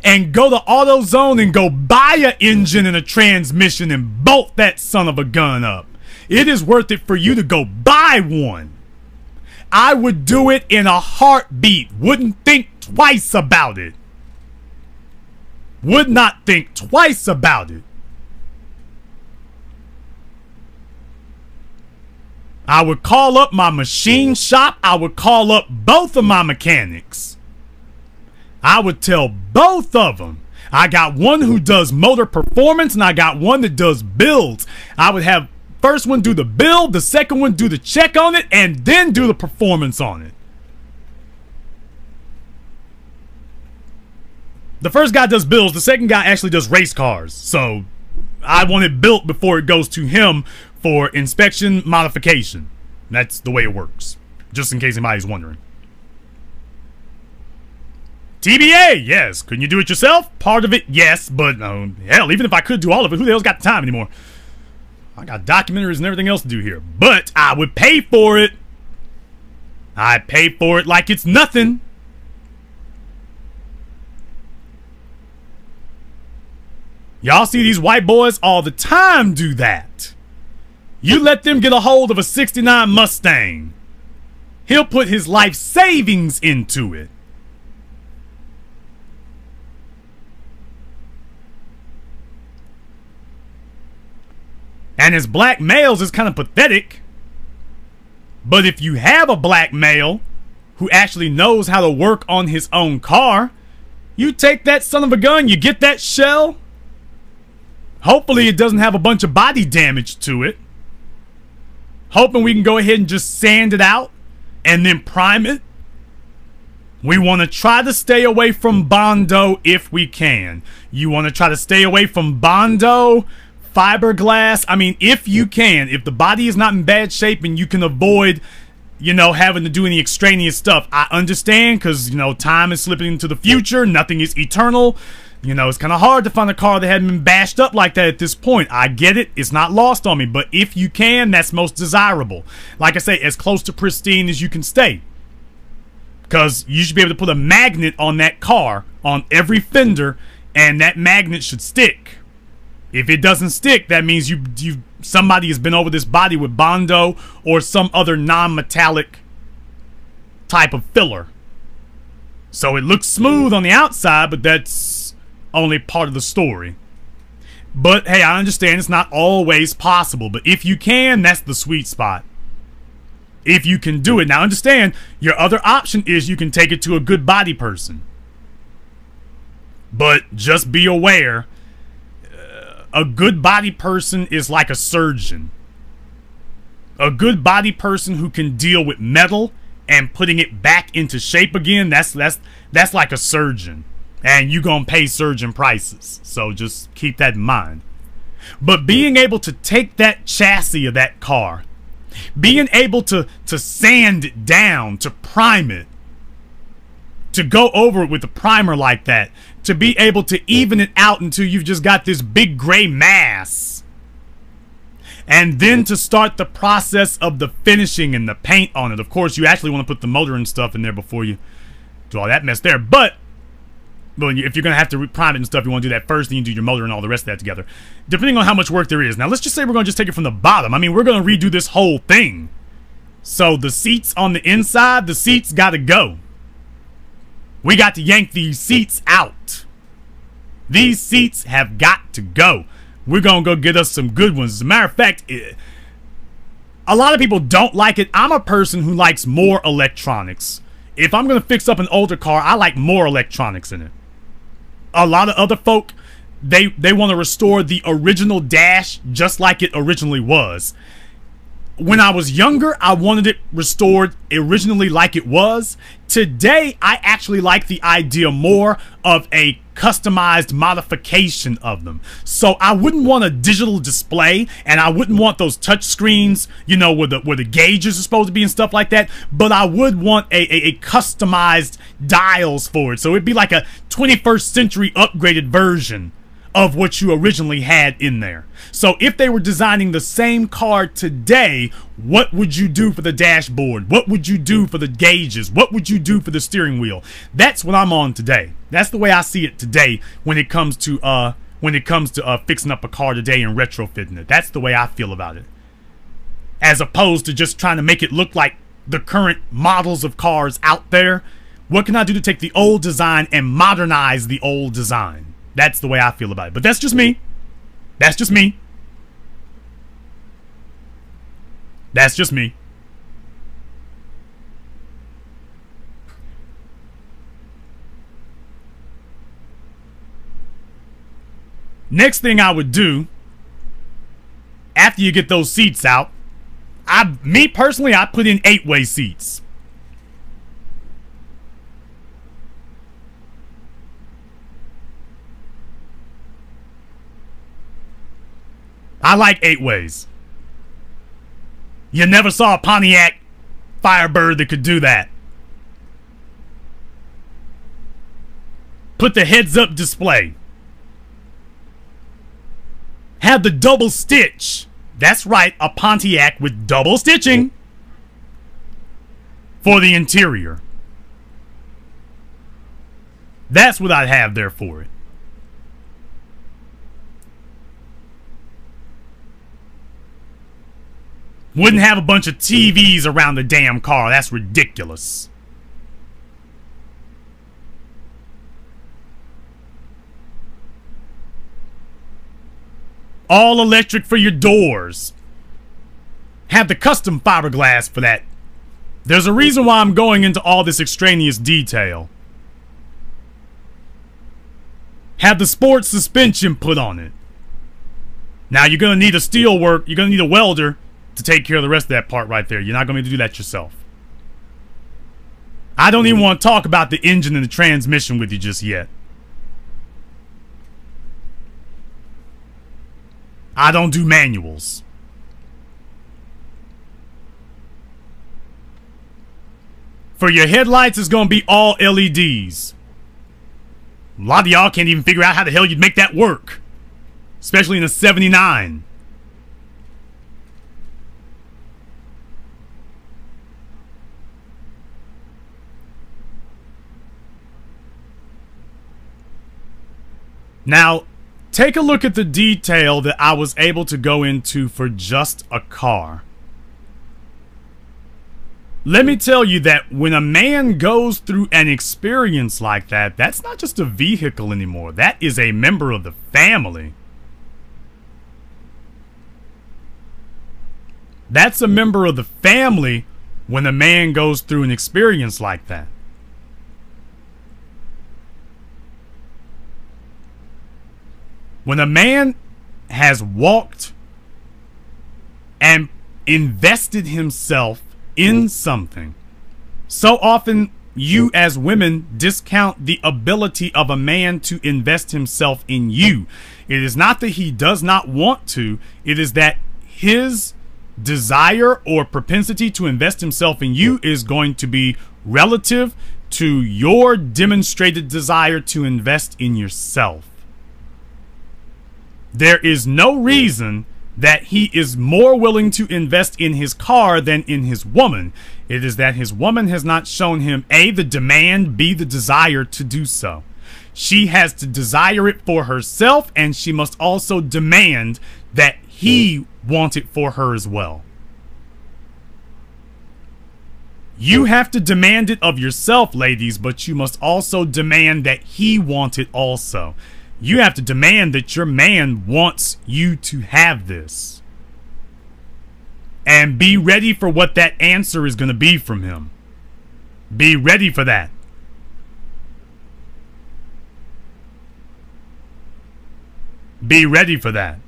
S1: and go to AutoZone and go buy an engine and a transmission and bolt that son of a gun up. It is worth it for you to go buy one. I would do it in a heartbeat. Wouldn't think twice about it. Would not think twice about it. I would call up my machine shop. I would call up both of my mechanics. I would tell both of them. I got one who does motor performance and I got one that does builds. I would have first one do the build, the second one do the check on it, and then do the performance on it. The first guy does builds, the second guy actually does race cars. So I want it built before it goes to him for inspection modification. That's the way it works, just in case anybody's wondering. TBA, yes. Couldn't you do it yourself? Part of it, yes, but hell, even if I could do all of it, who the hell's got the time anymore? I got documentaries and everything else to do here, but I would pay for it. I pay for it like it's nothing. Y'all see these white boys all the time do that. You let them get a hold of a 69 Mustang. He'll put his life savings into it. And as black males, it's kind of pathetic. But if you have a black male who actually knows how to work on his own car, you take that son of a gun, you get that shell. Hopefully it doesn't have a bunch of body damage to it. Hoping we can go ahead and just sand it out and then prime it. We want to try to stay away from Bondo if we can. You want to try to stay away from Bondo, fiberglass. I mean, if you can, if the body is not in bad shape and you can avoid, you know, having to do any extraneous stuff. I understand because, you know, time is slipping into the future. Nothing is eternal. You know, it's kind of hard to find a car that hadn't been bashed up like that at this point. I get it. It's not lost on me. But if you can, that's most desirable. Like I say, as close to pristine as you can stay. Because you should be able to put a magnet on that car, on every fender, and that magnet should stick. If it doesn't stick, that means somebody has been over this body with Bondo or some other non-metallic type of filler. So it looks smooth on the outside, but that's only part of the story. But hey, I understand it's not always possible, but if you can, that's the sweet spot. If you can do it. Now understand, your other option is you can take it to a good body person. But just be aware, a good body person is like a surgeon. A good body person who can deal with metal and putting it back into shape again, that's like a surgeon. And you're going to pay surgeon prices. So just keep that in mind. But being able to take that chassis of that car, being able to sand it down, to prime it, to go over it with a primer like that, to be able to even it out until you've just got this big gray mass, and then to start the process of the finishing and the paint on it. Of course, you actually want to put the motor and stuff in there before you do all that mess there. But if you're going to have to prime it and stuff, you want to do that first, then you do your motor and all the rest of that together. Depending on how much work there is. Now, let's just say we're going to just take it from the bottom. I mean, we're going to redo this whole thing. So the seats on the inside, the seats got to go. We got to yank these seats out. These seats have got to go. We're going to go get us some good ones. As a matter of fact, a lot of people don't like it. I'm a person who likes more electronics. If I'm going to fix up an older car, I like more electronics in it. A lot of other folk, they want to restore the original dash just like it originally was. When I was younger, I wanted it restored originally like it was. Today, I actually like the idea more of a customized modification of them. So I wouldn't want a digital display, and I wouldn't want those touch screens, you know, where the gauges are supposed to be and stuff like that. But I would want a customized dials for it. So it'd be like a 21st century upgraded version of what you originally had in there. So if they were designing the same car today, what would you do for the dashboard? What would you do for the gauges? What would you do for the steering wheel? That's what I'm on today. That's the way I see it today when it comes to fixing up a car today and retrofitting it. That's the way I feel about it. As opposed to just trying to make it look like the current models of cars out there. What can I do to take the old design and modernize the old design? That's the way I feel about it. But that's just me. That's just me. That's just me. Next thing I would do, after you get those seats out, me personally, I put in 8-way seats. I like 8 ways. You never saw a Pontiac Firebird that could do that. Put the heads-up display. Have the double stitch. That's right, a Pontiac with double stitching for the interior. That's what I'd have there for it. Wouldn't have a bunch of TVs around the damn car. That's ridiculous. All electric for your doors. Have the custom fiberglass for that. There's a reason why I'm going into all this extraneous detail. Have the sports suspension put on it. Now you're going to need a steel work. You're going to need a welder to take care of the rest of that part right there. You're not going to be able to do that yourself. I don't even want to talk about the engine and the transmission with you just yet. I don't do manuals. For your headlights, it's going to be all LEDs. A lot of y'all can't even figure out how the hell you'd make that work. Especially in a 79. Now, take a look at the detail that I was able to go into for just a car. Let me tell you that when a man goes through an experience like that, that's not just a vehicle anymore. That is a member of the family. That's a member of the family when a man goes through an experience like that. When a man has walked and invested himself in something, so often you as women discount the ability of a man to invest himself in you. It is not that he does not want to, it is that his desire or propensity to invest himself in you is going to be relative to your demonstrated desire to invest in yourself. There is no reason that he is more willing to invest in his car than in his woman. It is that his woman has not shown him A, the demand, B, the desire to do so. She has to desire it for herself, and she must also demand that he want it for her as well. You have to demand it of yourself, ladies, but you must also demand that he want it also. You have to demand that your man wants you to have this. And be ready for what that answer is going to be from him. Be ready for that. Be ready for that.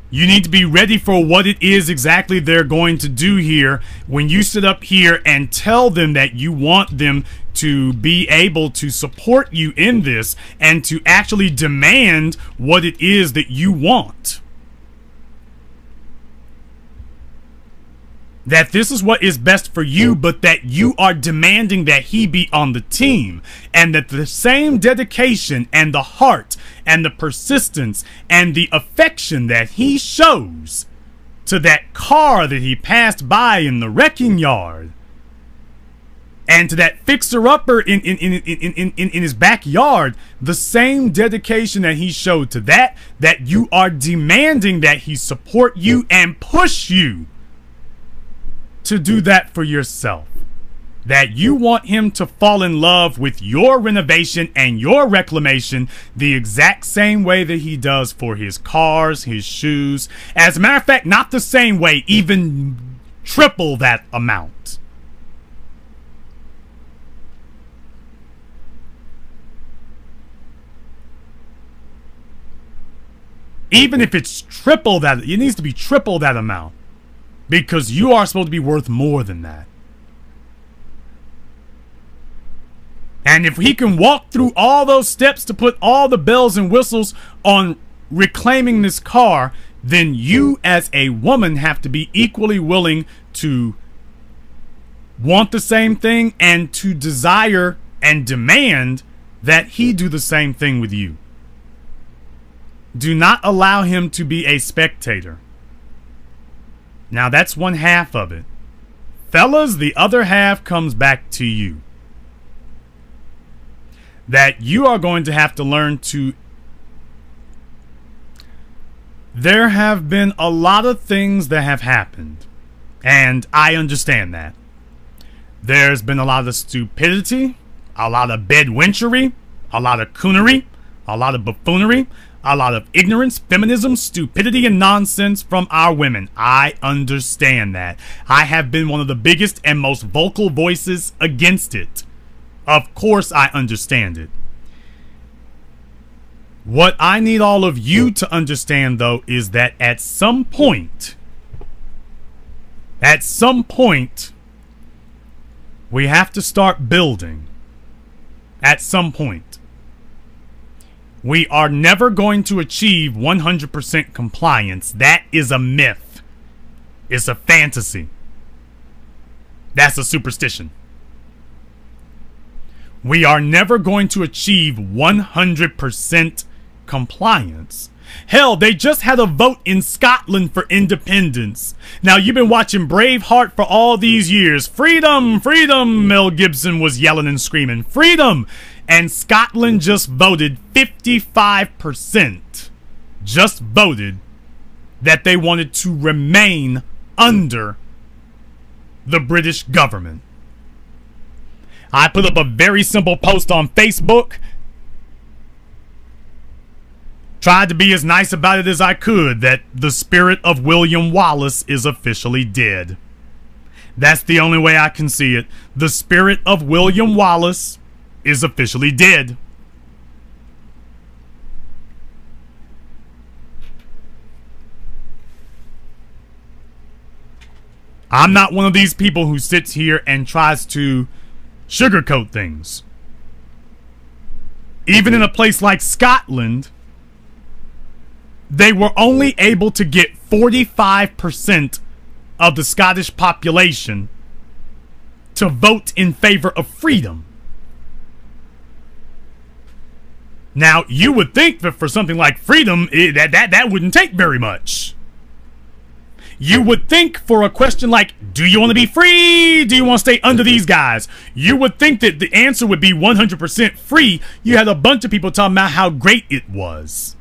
S1: You need to be ready for what it is exactly they're going to do here when you sit up here and tell them that you want them to be able to support you in this and to actually demand what it is that you want. That this is what is best for you, but that you are demanding that he be on the team, and that the same dedication and the heart and the persistence and the affection that he shows to that car that he passed by in the wrecking yard and to that fixer-upper in his backyard, the same dedication that he showed to that you are demanding that he support you and push you to do that for yourself. that you want him to fall in love with your renovation and your reclamation the exact same way that he does for his cars, his shoes. As a matter of fact, not the same way, even triple that amount. Even if it's triple that, it needs to be triple that amount, because you are supposed to be worth more than that. And if he can walk through all those steps to put all the bells and whistles on reclaiming this car, then you as a woman have to be equally willing to want the same thing and to desire and demand that he do the same thing with you. Do not allow him to be a spectator. Now that's one half of it. Fellas, the other half comes back to you. That you are going to have to learn to... There have been a lot of things that have happened, and I understand that. There's been a lot of stupidity, a lot of bedwenchery, a lot of coonery, a lot of buffoonery, a lot of ignorance, feminism, stupidity, and nonsense from our women. I understand that. I have been one of the biggest and most vocal voices against it. Of course I understand it. What I need all of you to understand, though, is that at some point, we have to start building. At some point. We are never going to achieve 100% compliance. That is a myth. It's a fantasy. That's a superstition. We are never going to achieve 100% compliance. Hell, they just had a vote in Scotland for independence. Now, you've been watching Braveheart for all these years. Freedom, freedom, Mel Gibson was yelling and screaming. Freedom! And Scotland just voted 55%. Just voted that they wanted to remain under the British government. I put up a very simple post on Facebook. Tried to be as nice about it as I could, that the spirit of William Wallace is officially dead. That's the only way I can see it. The spirit of William Wallace is officially dead. I'm not one of these people who sits here and tries to sugarcoat things. Even in a place like Scotland, they were only able to get 45% of the Scottish population to vote in favor of freedom. Now, you would think that for something like freedom, that wouldn't take very much. You would think for a question like, do you want to be free? Do you want to stay under these guys? You would think that the answer would be 100% free. You had a bunch of people talking about how great it was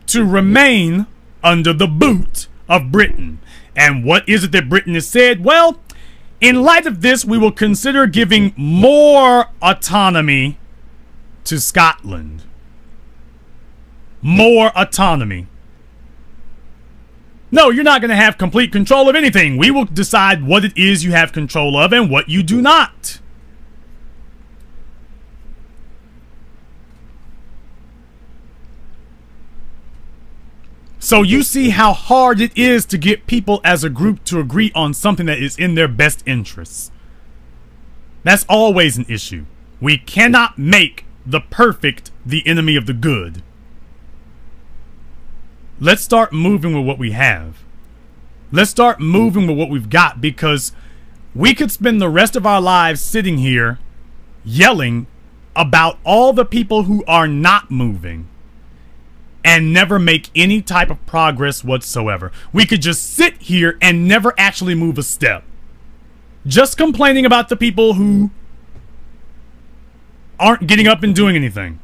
S1: to remain under the boot of Britain. And what is it that Britain has said? Well, in light of this, we will consider giving more autonomy to Scotland. More autonomy. No, you're not going to have complete control of anything. We will decide what it is you have control of and what you do not. So you see how hard it is to get people as a group to agree on something that is in their best interests. That's always an issue. We cannot make the perfect the enemy of the good. Let's start moving with what we have. Let's start moving with what we've got, because we could spend the rest of our lives sitting here yelling about all the people who are not moving and never make any type of progress whatsoever. We could just sit here and never actually move a step. Just complaining about the people who aren't getting up and doing anything.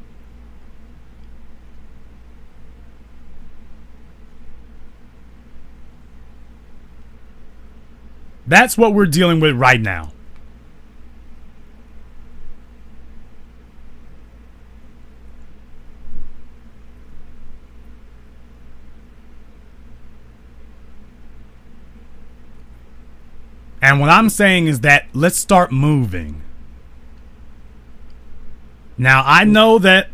S1: That's what we're dealing with right now. And what I'm saying is that let's start moving. Now, I know that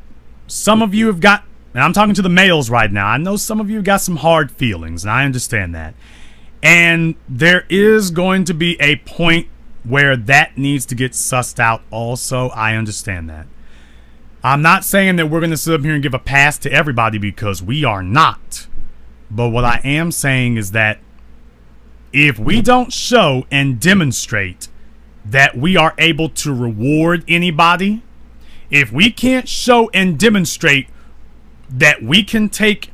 S1: some of you have got, and I'm talking to the males right now, I know some of you have got some hard feelings, and I understand that. And there is going to be a point where that needs to get sussed out also. I understand that. I'm not saying that we're going to sit up here and give a pass to everybody, because we are not. But what I am saying is that if we don't show and demonstrate that we are able to reward anybody, if we can't show and demonstrate that we can take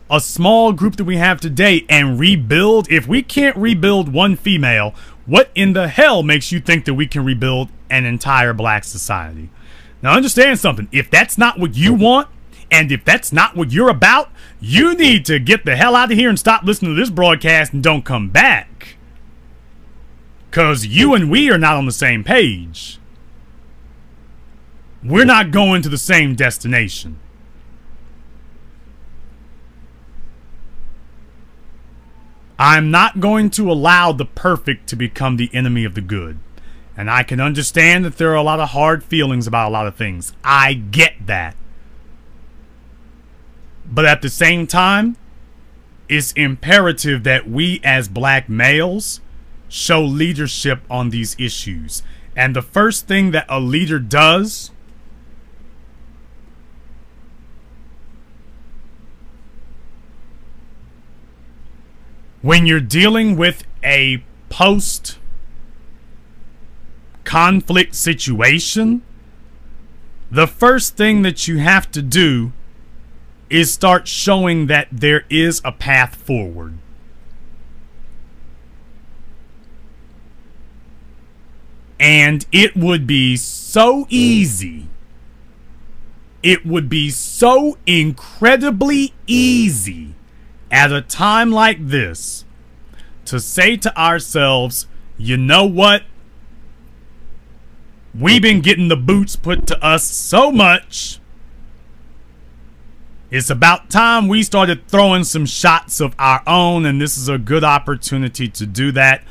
S1: a small group that we have today and rebuild, if we can't rebuild one female, what in the hell makes you think that we can rebuild an entire black society? Now understand something. If that's not what you want, and if that's not what you're about, you need to get the hell out of here and stop listening to this broadcast and don't come back. Because you and we are not on the same page. We're not going to the same destination. I'm not going to allow the perfect to become the enemy of the good. And I can understand that there are a lot of hard feelings about a lot of things. I get that. But at the same time, it's imperative that we as black males show leadership on these issues. And the first thing that a leader does when you're dealing with a post-conflict situation, the first thing that you have to do is start showing that there is a path forward. And it would be so easy. It would be so incredibly easy at a time like this to say to ourselves, you know what? We've been getting the boots put to us so much. It's about time we started throwing some shots of our own, and this is a good opportunity to do that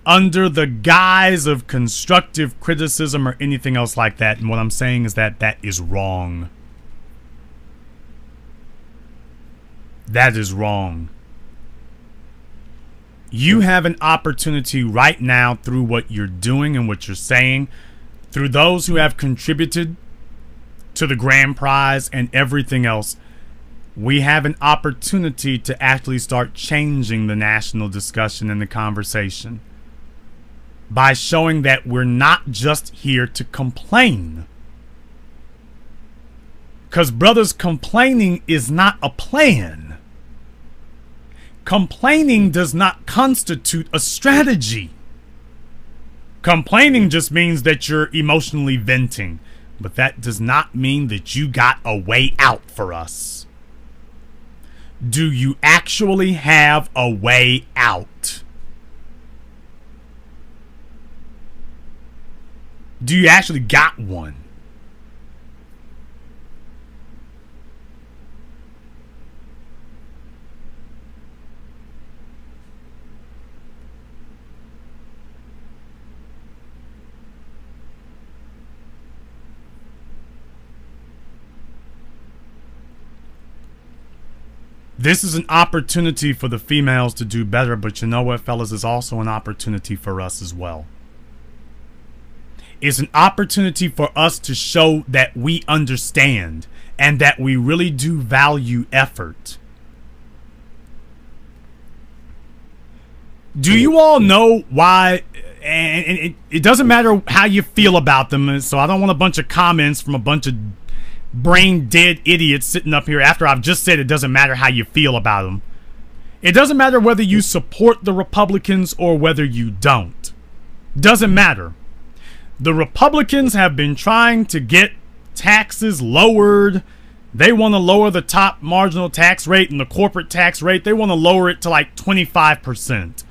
S1: under the guise of constructive criticism or anything else like that. And what I'm saying is that that is wrong. That is wrong. You have an opportunity right now through what you're doing and what you're saying, through those who have contributed to the grand prize and everything else. We have an opportunity to actually start changing the national discussion and the conversation by showing that we're not just here to complain. Because, brothers, complaining is not a plan. Complaining does not constitute a strategy. Complaining just means that you're emotionally venting, but that does not mean that you got a way out for us. Do you actually have a way out? Do you actually got one? This is an opportunity for the females to do better, but you know what, fellas? It's also an opportunity for us as well. It's an opportunity for us to show that we understand and that we really do value effort. Do you all know why? And it doesn't matter how you feel about them, so I don't want a bunch of comments from a bunch of brain dead idiots sitting up here after I've just said it doesn't matter how you feel about them. It doesn't matter whether you support the Republicans or whether you don't. Doesn't matter. The Republicans have been trying to get taxes lowered. They want to lower the top marginal tax rate and the corporate tax rate. They want to lower it to like 25%.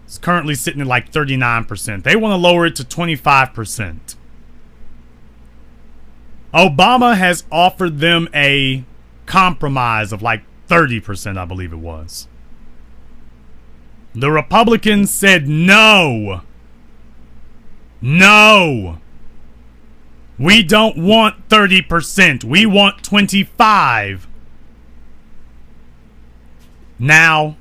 S1: It's currently sitting at like 39%. They want to lower it to 25%. Obama has offered them a compromise of like 30%, I believe it was. The Republicans said no. No. We don't want 30%. We want 25%. Now,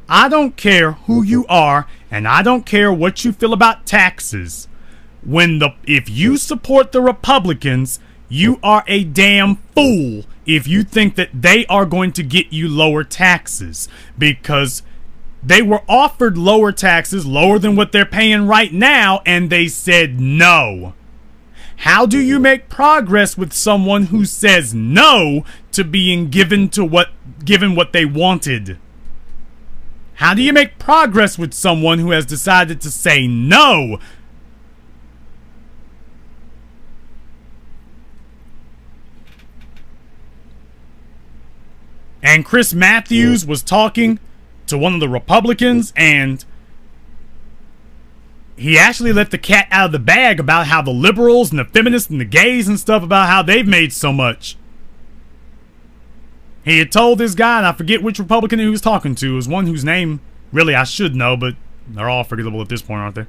S1: I don't care who you are, and I don't care what you feel about taxes. If you support the Republicans, you are a damn fool if you think that they are going to get you lower taxes, because they were offered lower taxes, lower than what they're paying right now, and they said no. How do you make progress with someone who says no to being given what they wanted? How do you make progress with someone who has decided to say no? And Chris Matthews was talking to one of the Republicans, and he actually let the cat out of the bag about how the liberals and the feminists and the gays and stuff, about how they've made so much. He had told this guy, and I forget which Republican he was talking to. It was one whose name really I should know, but they're all forgettable at this point, aren't they?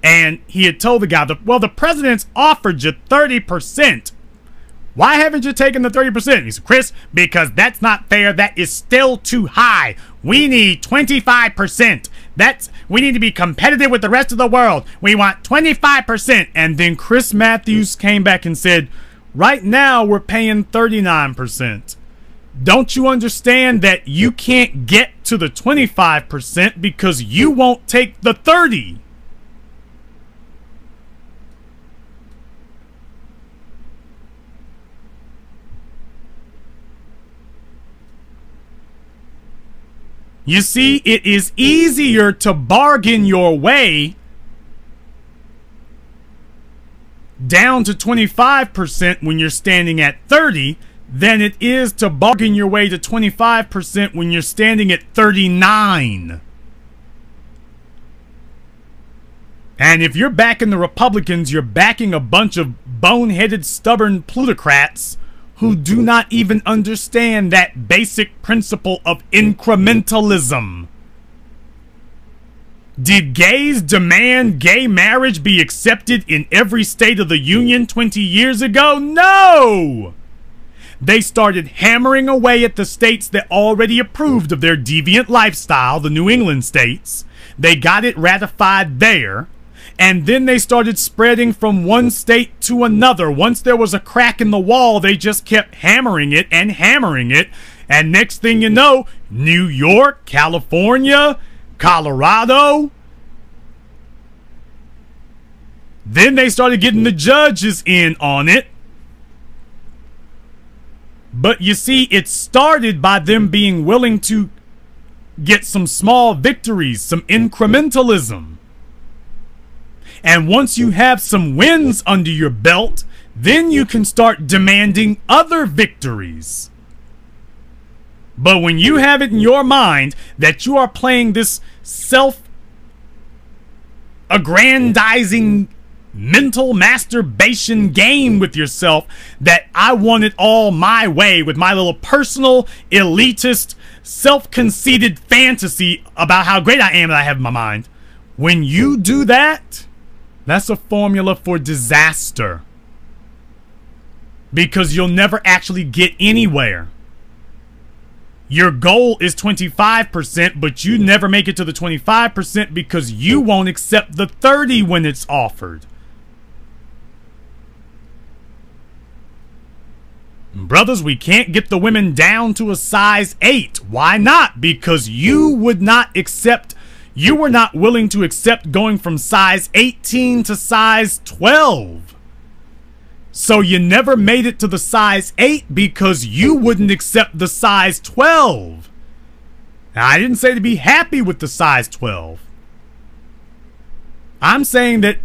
S1: And he had told the guy, well, the president's offered you 30%. Why haven't you taken the 30%? He said, Chris, because that's not fair. That is still too high. We need 25%. We need to be competitive with the rest of the world. We want 25%. And then Chris Matthews came back and said, right now we're paying 39%. Don't you understand that you can't get to the 25% because you won't take the 30%? You see, it is easier to bargain your way down to 25% when you're standing at 30% than it is to bargain your way to 25% when you're standing at 39%. And if you're backing the Republicans, you're backing a bunch of boneheaded, stubborn plutocrats who do not even understand that basic principle of incrementalism. Did gays demand gay marriage be accepted in every state of the Union 20 years ago? No! They started hammering away at the states that already approved of their deviant lifestyle, the New England states. They got it ratified there. And then they started spreading from one state to another. Once there was a crack in the wall, they just kept hammering it and hammering it. And next thing you know, New York, California, Colorado. Then they started getting the judges in on it. But you see, it started by them being willing to get some small victories, some incrementalism. And once you have some wins under your belt, then you can start demanding other victories. But when you have it in your mind that you are playing this self-aggrandizing mental masturbation game with yourself, that I want it all my way with my little personal, elitist, self-conceited fantasy about how great I am that I have in my mind, when you do that, that's a formula for disaster. Because you'll never actually get anywhere. Your goal is 25%, but you never make it to the 25% because you won't accept the 30% when it's offered. Brothers, we can't get the women down to a size 8. Why not? Because you would not accept. You were not willing to accept going from size 18 to size 12. So you never made it to the size 8 because you wouldn't accept the size 12. Now, I didn't say to be happy with the size 12. I'm saying that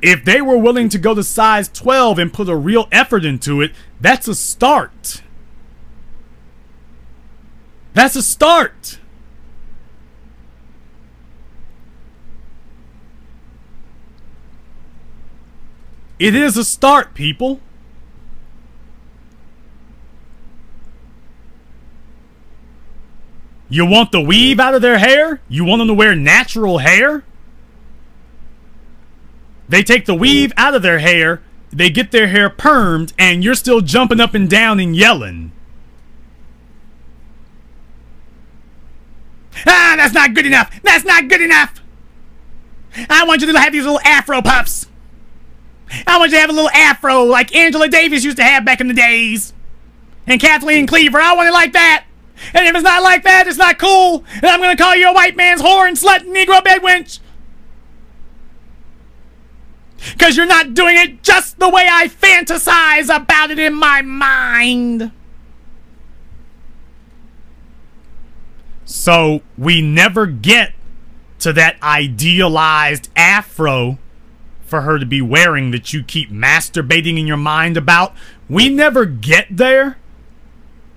S1: if they were willing to go to size 12 and put a real effort into it, that's a start. That's a start. It is a start, people. You want the weave out of their hair? You want them to wear natural hair? They take the weave out of their hair, they get their hair permed, and you're still jumping up and down and yelling. Ah, that's not good enough. That's not good enough. I want you to have these little afro puffs. I want you to have a little afro like Angela Davis used to have back in the days. And Kathleen Cleaver. I want it like that. And if it's not like that, it's not cool. And I'm going to call you a white man's whore and slut and Negro bedwench. Because you're not doing it just the way I fantasize about it in my mind. So we never get to that idealized afro for her to be wearing that you keep masturbating in your mind about. We never get there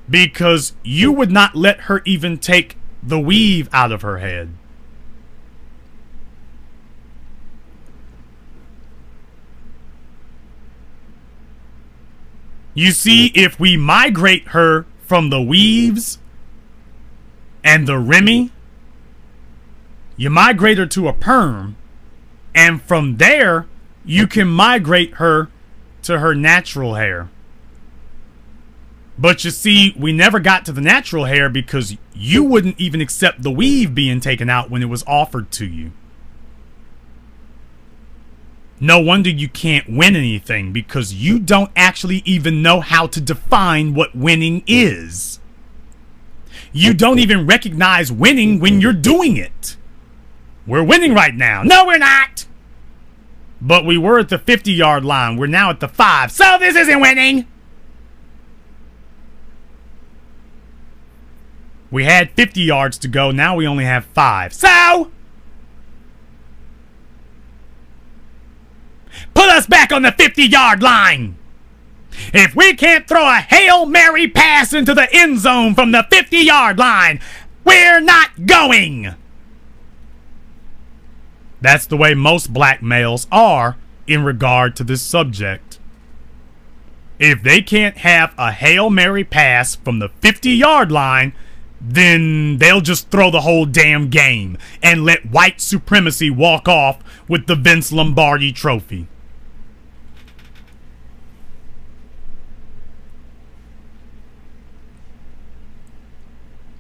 S1: because you would not let her even take the weave out of her head. You see, if we migrate her from the weaves and the Remy, you migrate her to a perm, and from there, you can migrate her to her natural hair. But you see, we never got to the natural hair because you wouldn't even accept the weave being taken out when it was offered to you. No wonder you can't win anything, because you don't actually even know how to define what winning is. You don't even recognize winning when you're doing it. We're winning right now. No, we're not. But we were at the 50-yard line. We're now at the 5. So this isn't winning. We had 50 yards to go. Now we only have 5. So put us back on the 50-yard line. If we can't throw a Hail Mary pass into the end zone from the 50-yard line, we're not going. That's the way most black males are in regard to this subject. If they can't have a Hail Mary pass from the 50-yard line, then they'll just throw the whole damn game and let white supremacy walk off with the Vince Lombardi trophy.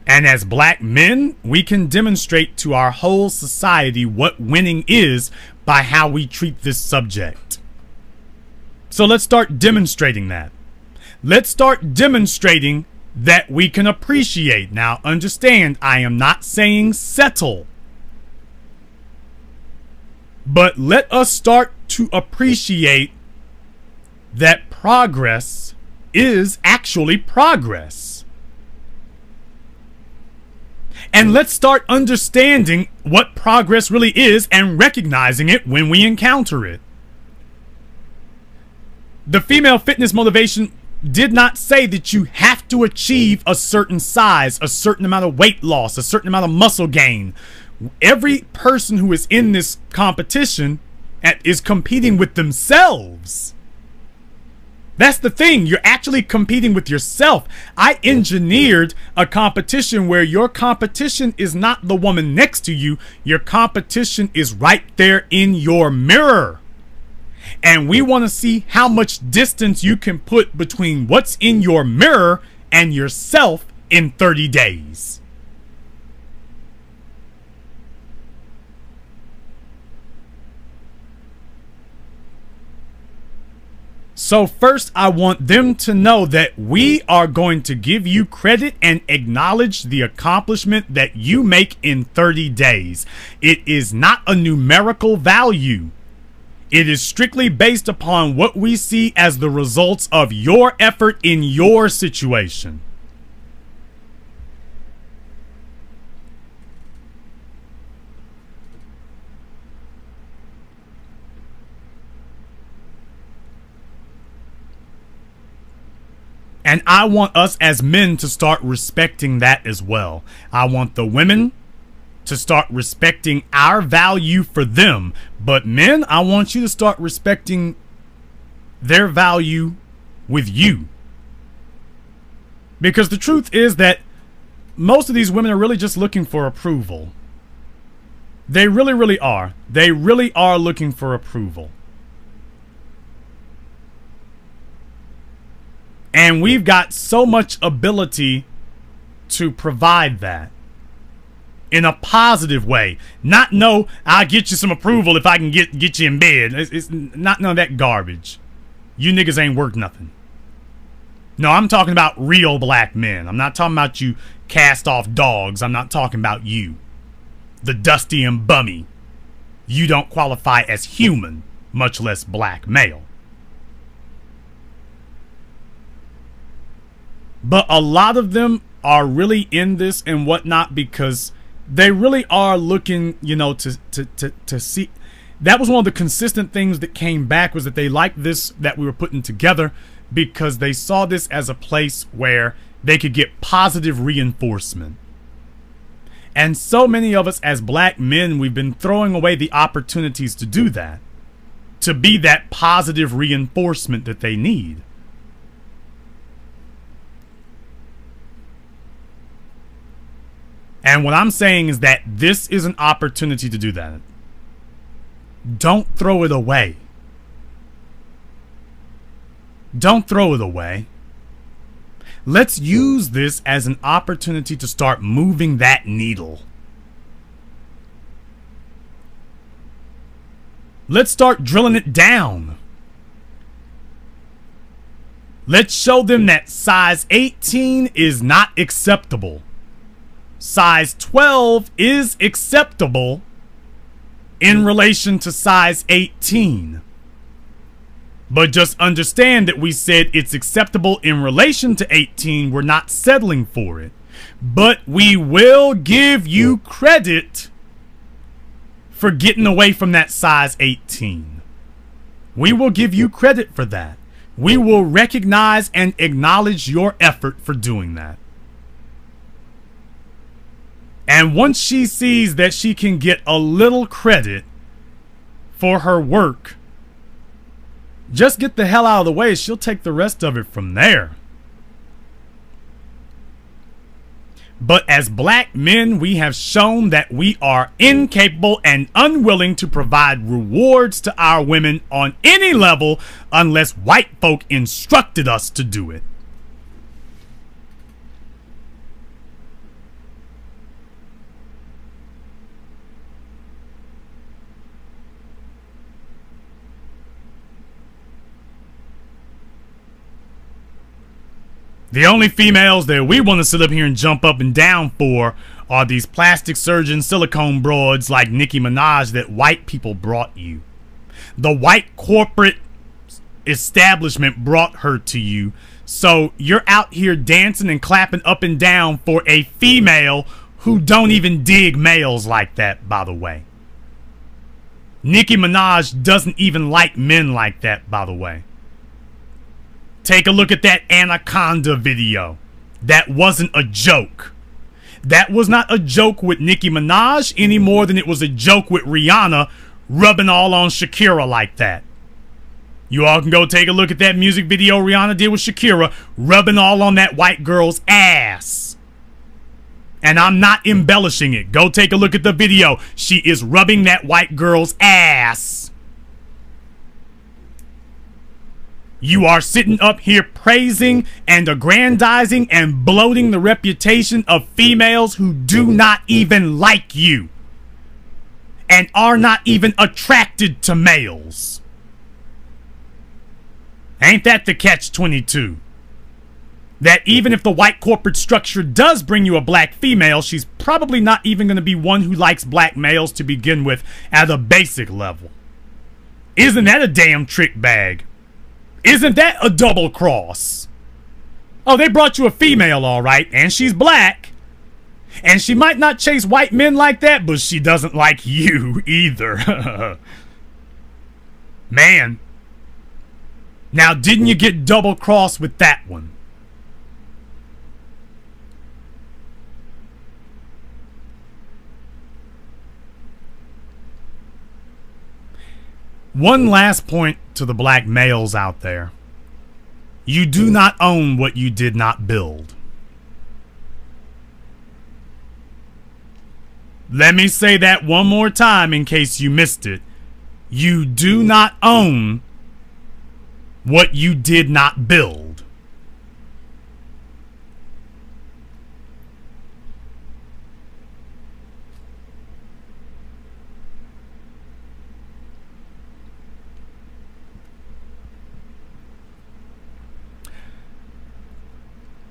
S1: And as black men, we can demonstrate to our whole society what winning is by how we treat this subject. So let's start demonstrating that. Let's start demonstrating that we can appreciate. Now, understand, I am not saying settle. But let us start to appreciate that progress is actually progress. And let's start understanding what progress really is and recognizing it when we encounter it. The female fitness motivation did not say that you have to achieve a certain size, a certain amount of weight loss, a certain amount of muscle gain. Every person who is in this competition is competing with themselves. That's the thing. You're actually competing with yourself. I engineered a competition where your competition is not the woman next to you. Your competition is right there in your mirror. And we want to see how much distance you can put between what's in your mirror and yourself in 30 days. So first, I want them to know that we are going to give you credit and acknowledge the accomplishment that you make in 30 days. It is not a numerical value. It is strictly based upon what we see as the results of your effort in your situation. And I want us as men to start respecting that as well. I want the women to start respecting our value for them. But men, I want you to start respecting their value with you. Because the truth is that most of these women are really just looking for approval. They really, really are. They really are looking for approval. And we've got so much ability to provide that in a positive way. Not, no, I'll get you some approval if I can get you in bed. It's not none of that garbage. You niggas ain't worth nothing. No, I'm talking about real black men. I'm not talking about you cast off dogs. I'm not talking about you. The dusty and bummy. You don't qualify as human, much less black male. But a lot of them are really in this and whatnot because they really are looking, you know, to see. That was one of the consistent things that came back, was that they liked this that we were putting together because they saw this as a place where they could get positive reinforcement. And so many of us as black men, we've been throwing away the opportunities to do that, to be that positive reinforcement that they need. And what I'm saying is that this is an opportunity to do that. Don't throw it away. Don't throw it away. Let's use this as an opportunity to start moving that needle. Let's start drilling it down. Let's show them that size 18 is not acceptable. Size 12 is acceptable in relation to size 18. But just understand that we said it's acceptable in relation to 18. We're not settling for it. But we will give you credit for getting away from that size 18. We will give you credit for that. We will recognize and acknowledge your effort for doing that. And once she sees that she can get a little credit for her work, just get the hell out of the way. She'll take the rest of it from there. But as black men, we have shown that we are incapable and unwilling to provide rewards to our women on any level unless white folk instructed us to do it. The only females that we want to sit up here and jump up and down for are these plastic surgeon silicone broads like Nicki Minaj that white people brought you. The white corporate establishment brought her to you. So you're out here dancing and clapping up and down for a female who don't even dig males like that, by the way. Nicki Minaj doesn't even like men like that, by the way. Take a look at that Anaconda video. That wasn't a joke. That was not a joke with Nicki Minaj any more than it was a joke with Rihanna rubbing all on Shakira like that. You all can go take a look at that music video Rihanna did with Shakira, rubbing all on that white girl's ass. And I'm not embellishing it. Go take a look at the video. She is rubbing that white girl's ass. You are sitting up here praising and aggrandizing and bloating the reputation of females who do not even like you and are not even attracted to males. Ain't that the catch-22? That even if the white corporate structure does bring you a black female, she's probably not even going to be one who likes black males to begin with at a basic level. Isn't that a damn trick bag? Isn't that a double cross? Oh, they brought you a female, all right, and she's black. And she might not chase white men like that, but she doesn't like you either. Man. Now, didn't you get double crossed with that one? One last point to the black males out there. You do not own what you did not build. Let me say that one more time in case you missed it. You do not own what you did not build.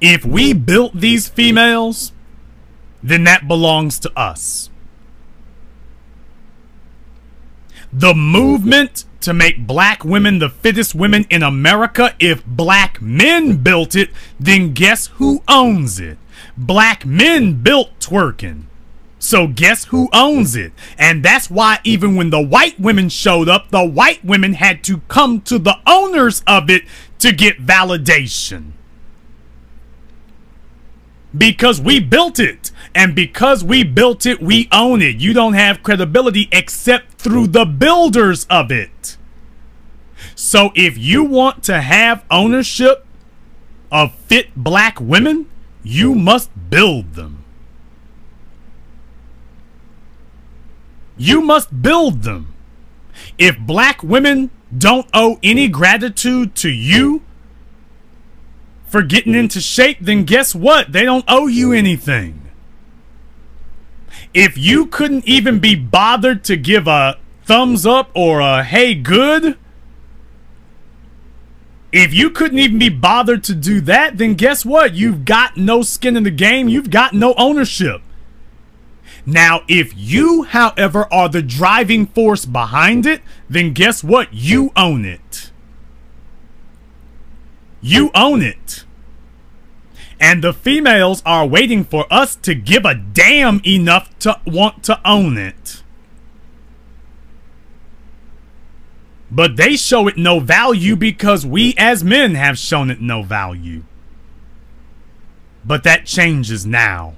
S1: If we built these females, then that belongs to us. The movement to make black women the fittest women in America, if black men built it, then guess who owns it? Black men built twerking. So guess who owns it? And that's why even when the white women showed up, the white women had to come to the owners of it to get validation. Because we built it. And because we built it, we own it. You don't have credibility except through the builders of it. So if you want to have ownership of fit black women, you must build them. You must build them. If black women don't owe any gratitude to you for getting into shape, then guess what? They don't owe you anything. If you couldn't even be bothered to give a thumbs up or a hey good, if you couldn't even be bothered to do that, then guess what? You've got no skin in the game. You've got no ownership. Now, if you, however, are the driving force behind it, then guess what? You own it. You own it. And the females are waiting for us to give a damn enough to want to own it. But they show it no value because we as men have shown it no value. But that changes now.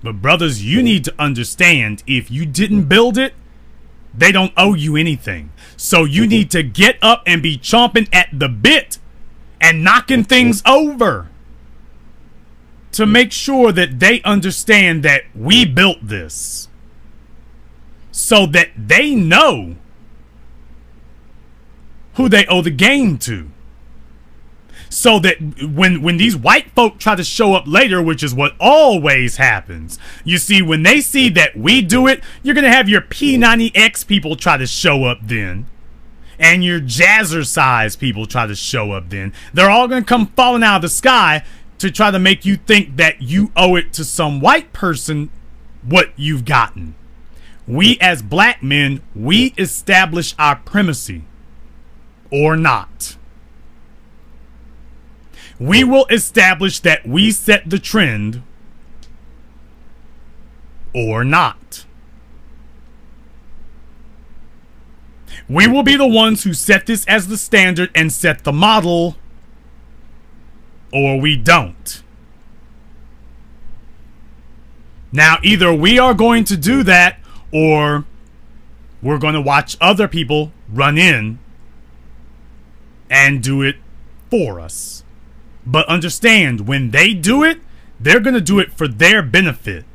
S1: But brothers, you need to understand, if you didn't build it, they don't owe you anything. So you need to get up and be chomping at the bit and knocking things over to make sure that they understand that we built this, so that they know who they owe the game to. So that when these white folk try to show up later, which is what always happens, you see, when they see that we do it, you're going to have your P90X people try to show up then. And your jazzercise people try to show up then. They're all going to come falling out of the sky to try to make you think that you owe it to some white person what you've gotten. We as black men, we establish our primacy or not. We will establish that we set the trend or not. We will be the ones who set this as the standard and set the model, or we don't. Now, either we are going to do that, or we're going to watch other people run in and do it for us. But understand, when they do it, they're going to do it for their benefit.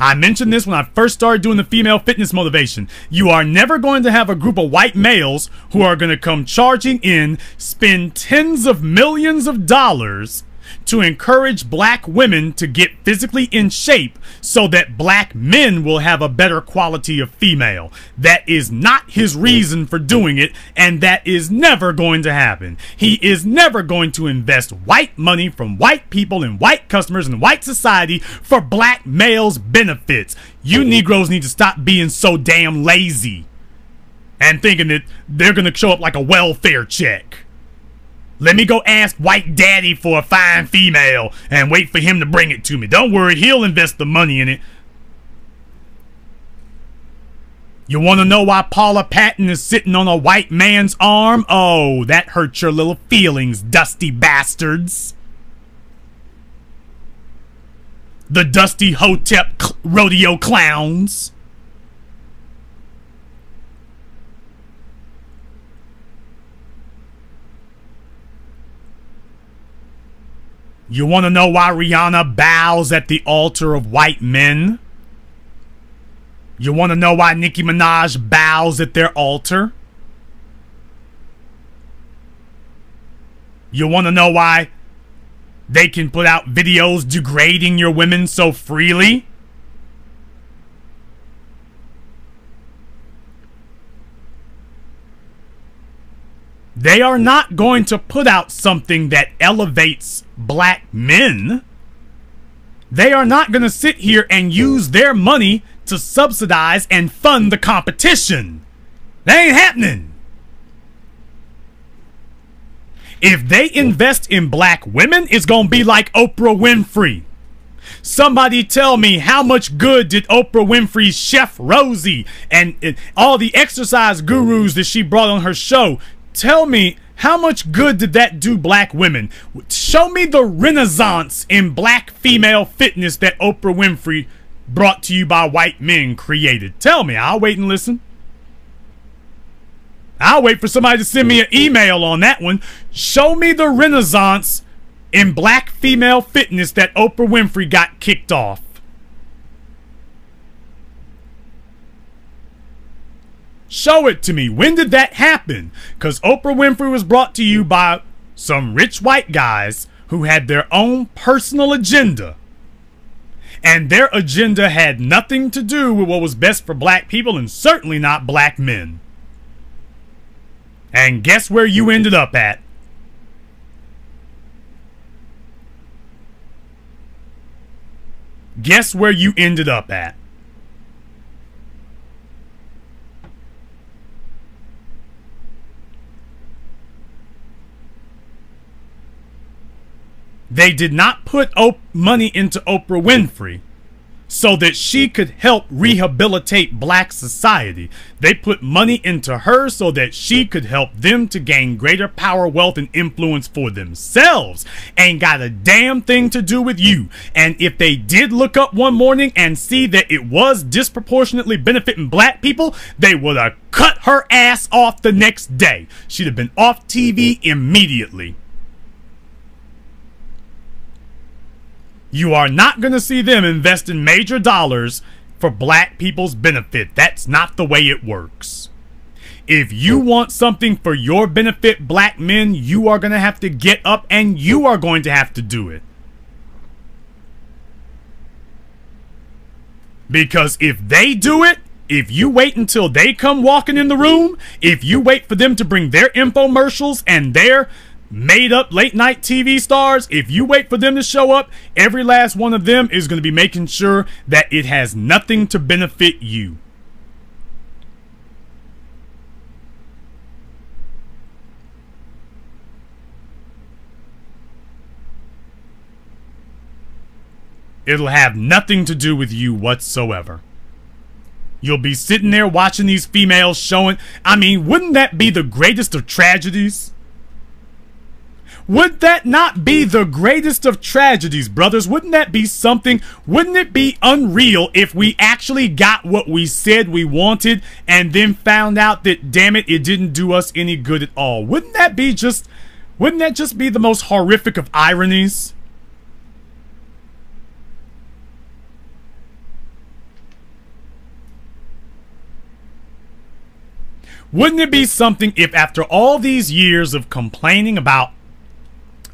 S1: I mentioned this when I first started doing the female fitness motivation. You are never going to have a group of white males who are going to come charging in, spend tens of millions of dollars to encourage black women to get physically in shape so that black men will have a better quality of female. That is not his reason for doing it, and that is never going to happen. He is never going to invest white money from white people and white customers and white society for black males' benefits. You Negroes need to stop being so damn lazy and thinking that they're going to show up like a welfare check. Let me go ask white daddy for a fine female and wait for him to bring it to me. Don't worry, he'll invest the money in it. You want to know why Paula Patton is sitting on a white man's arm? Oh, that hurts your little feelings, dusty bastards. The Dusty Hotep rodeo clowns. You want to know why Rihanna bows at the altar of white men? You want to know why Nicki Minaj bows at their altar? You want to know why they can put out videos degrading your women so freely? They are not going to put out something that elevates black men. They are not going to sit here and use their money to subsidize and fund the competition. That ain't happening. If they invest in black women, it's going to be like Oprah Winfrey. Somebody tell me, how much good did Oprah Winfrey's Chef Rosie and all the exercise gurus that she brought on her show, tell me, how much good did that do black women? Show me the renaissance in black female fitness that Oprah Winfrey, brought to you by white men, created. Tell me. I'll wait and listen. I'll wait for somebody to send me an email on that one. Show me the renaissance in black female fitness that Oprah Winfrey got kicked off. Show it to me. When did that happen? Because Oprah Winfrey was brought to you by some rich white guys who had their own personal agenda. And their agenda had nothing to do with what was best for black people, and certainly not black men. And guess where you ended up at? Guess where you ended up at? They did not put money into Oprah Winfrey so that she could help rehabilitate black society. They put money into her so that she could help them to gain greater power, wealth, and influence for themselves. Ain't got a damn thing to do with you. And if they did look up one morning and see that it was disproportionately benefiting black people, they would have cut her ass off the next day. She'd have been off TV immediately. You are not going to see them investing major dollars for black people's benefit. That's not the way it works. If you want something for your benefit, black men, you are going to have to get up and you are going to have to do it. Because if they do it, if you wait until they come walking in the room, if you wait for them to bring their infomercials and their made up late night TV stars, if you wait for them to show up, every last one of them is going to be making sure that it has nothing to benefit you. It'll have nothing to do with you whatsoever. You'll be sitting there watching these females showing. I mean, wouldn't that be the greatest of tragedies? Would that not be the greatest of tragedies, brothers? Wouldn't that be something? Wouldn't it be unreal if we actually got what we said we wanted and then found out that, damn it, it didn't do us any good at all? Wouldn't that just be the most horrific of ironies? Wouldn't it be something if after all these years of complaining about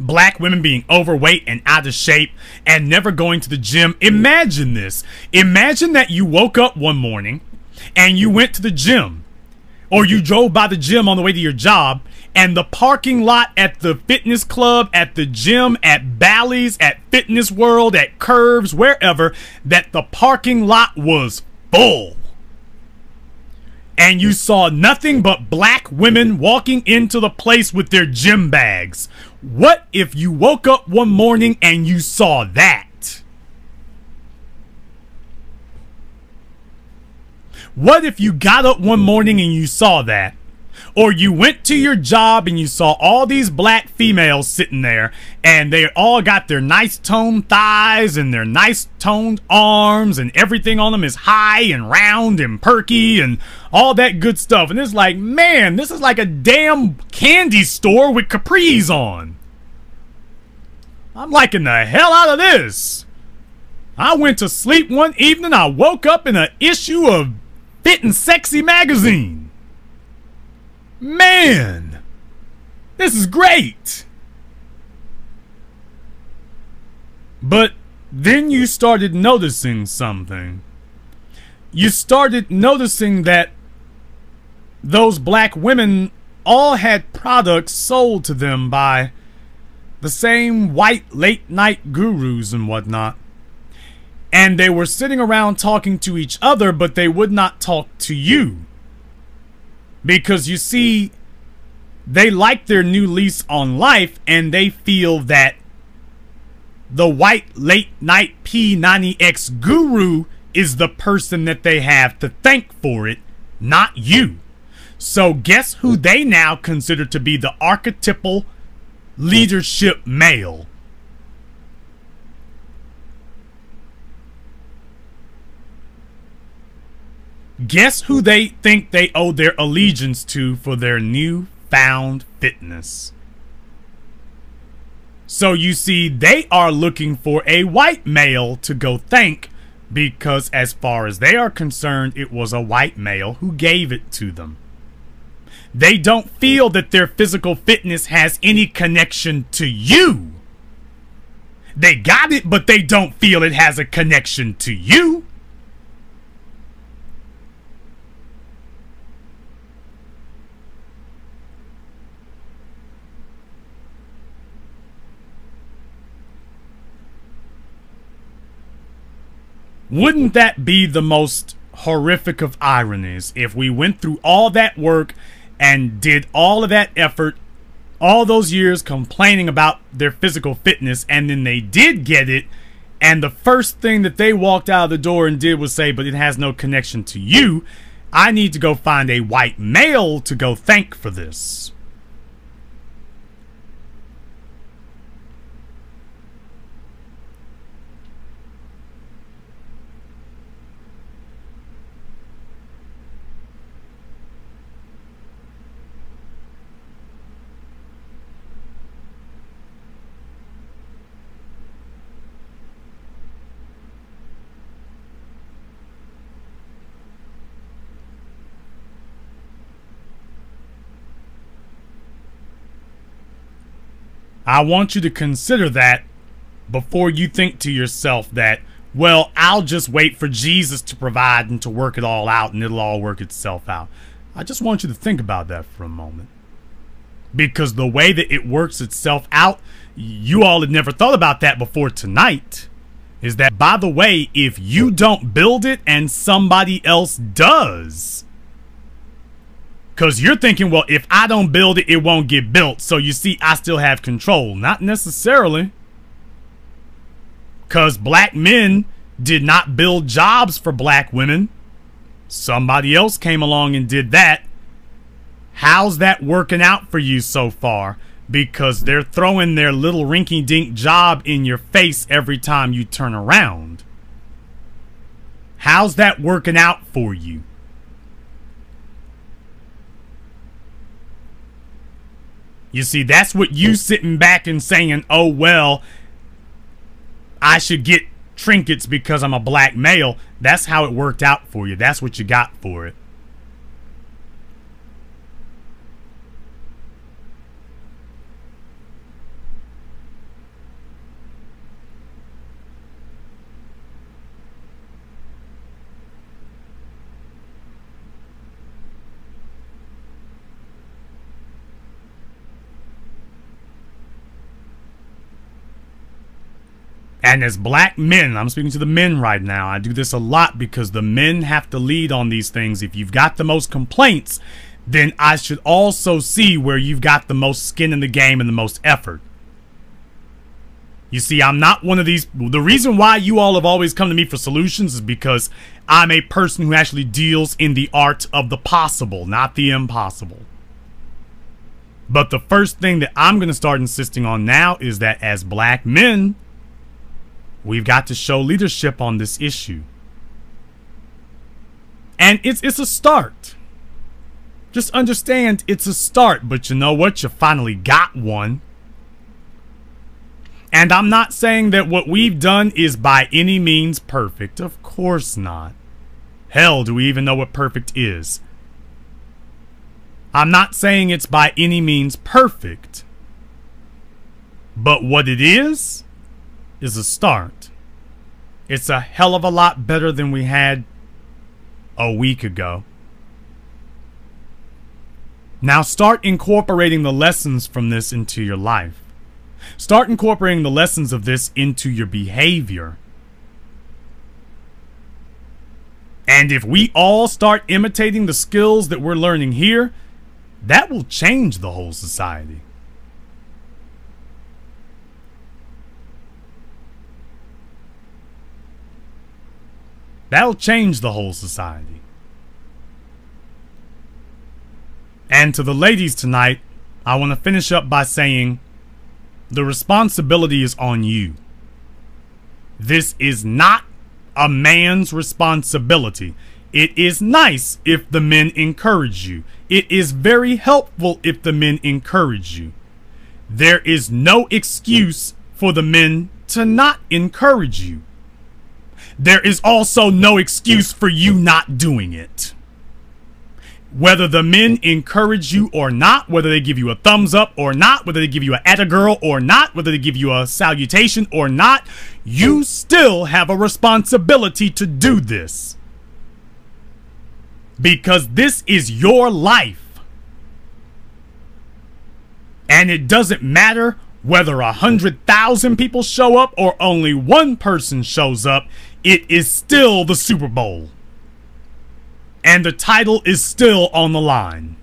S1: black women being overweight and out of shape and never going to the gym, imagine this. Imagine that you woke up one morning and you went to the gym, or you drove by the gym on the way to your job, and the parking lot at the fitness club, at the gym, at Bally's, at Fitness World, at Curves, wherever, that the parking lot was full. And you saw nothing but black women walking into the place with their gym bags. What if you woke up one morning and you saw that? What if you got up one morning and you saw that? Or you went to your job and you saw all these black females sitting there and they all got their nice toned thighs and their nice toned arms and everything on them is high and round and perky and all that good stuff. And it's like, man, this is like a damn candy store with capris on. I'm liking the hell out of this. I went to sleep one evening, I woke up in an issue of Fit and Sexy magazine. Man, this is great. But then you started noticing something. You started noticing that those black women all had products sold to them by the same white late night gurus and whatnot. And they were sitting around talking to each other, but they would not talk to you. Because you see, they like their new lease on life, and they feel that the white late night P90X guru is the person that they have to thank for it, not you. So guess who they now consider to be the archetypal leadership male? Guess who they think they owe their allegiance to for their newfound fitness? So you see, they are looking for a white male to go thank, because as far as they are concerned, it was a white male who gave it to them. They don't feel that their physical fitness has any connection to you. They got it, but they don't feel it has a connection to you. Wouldn't that be the most horrific of ironies if we went through all that work and did all of that effort, all those years complaining about their physical fitness, and then they did get it, and the first thing that they walked out of the door and did was say, but it has no connection to you. I need to go find a white male to go thank for this. I want you to consider that before you think to yourself that, well, I'll just wait for Jesus to provide and to work it all out and it'll all work itself out. I just want you to think about that for a moment. Because the way that it works itself out, you all had never thought about that before tonight, is that, by the way, if you don't build it and somebody else does, because you're thinking, well, if I don't build it, it won't get built. So you see, I still have control. Not necessarily. Because black men did not build jobs for black women. Somebody else came along and did that. How's that working out for you so far? Because they're throwing their little rinky-dink job in your face every time you turn around. How's that working out for you? You see, that's what you sitting back and saying, oh, well, I should get trinkets because I'm a black male. That's how it worked out for you. That's what you got for it. And as black men, I'm speaking to the men right now, I do this a lot because the men have to lead on these things. If you've got the most complaints, then I should also see where you've got the most skin in the game and the most effort. You see, I'm not one of these. The reason why you all have always come to me for solutions is because I'm a person who actually deals in the art of the possible, not the impossible. But the first thing that I'm going to start insisting on now is that as black men, we've got to show leadership on this issue. And it's a start. Just understand it's a start, but you know what? You finally got one. And I'm not saying that what we've done is by any means perfect. Of course not. Hell, do we even know what perfect is? I'm not saying it's by any means perfect. But what it is a start. It's a hell of a lot better than we had a week ago. Now start incorporating the lessons from this into your life. Start incorporating the lessons of this into your behavior. And if we all start imitating the skills that we're learning here, that will change the whole society. That'll change the whole society. And to the ladies tonight, I want to finish up by saying, the responsibility is on you. This is not a man's responsibility. It is nice if the men encourage you. It is very helpful if the men encourage you. There is no excuse for the men to not encourage you. There is also no excuse for you not doing it. Whether the men encourage you or not, whether they give you a thumbs up or not, whether they give you an atta girl or not, whether they give you a salutation or not, you still have a responsibility to do this. Because this is your life. And it doesn't matter whether 100,000 people show up or only one person shows up, it is still the Super Bowl. And the title is still on the line.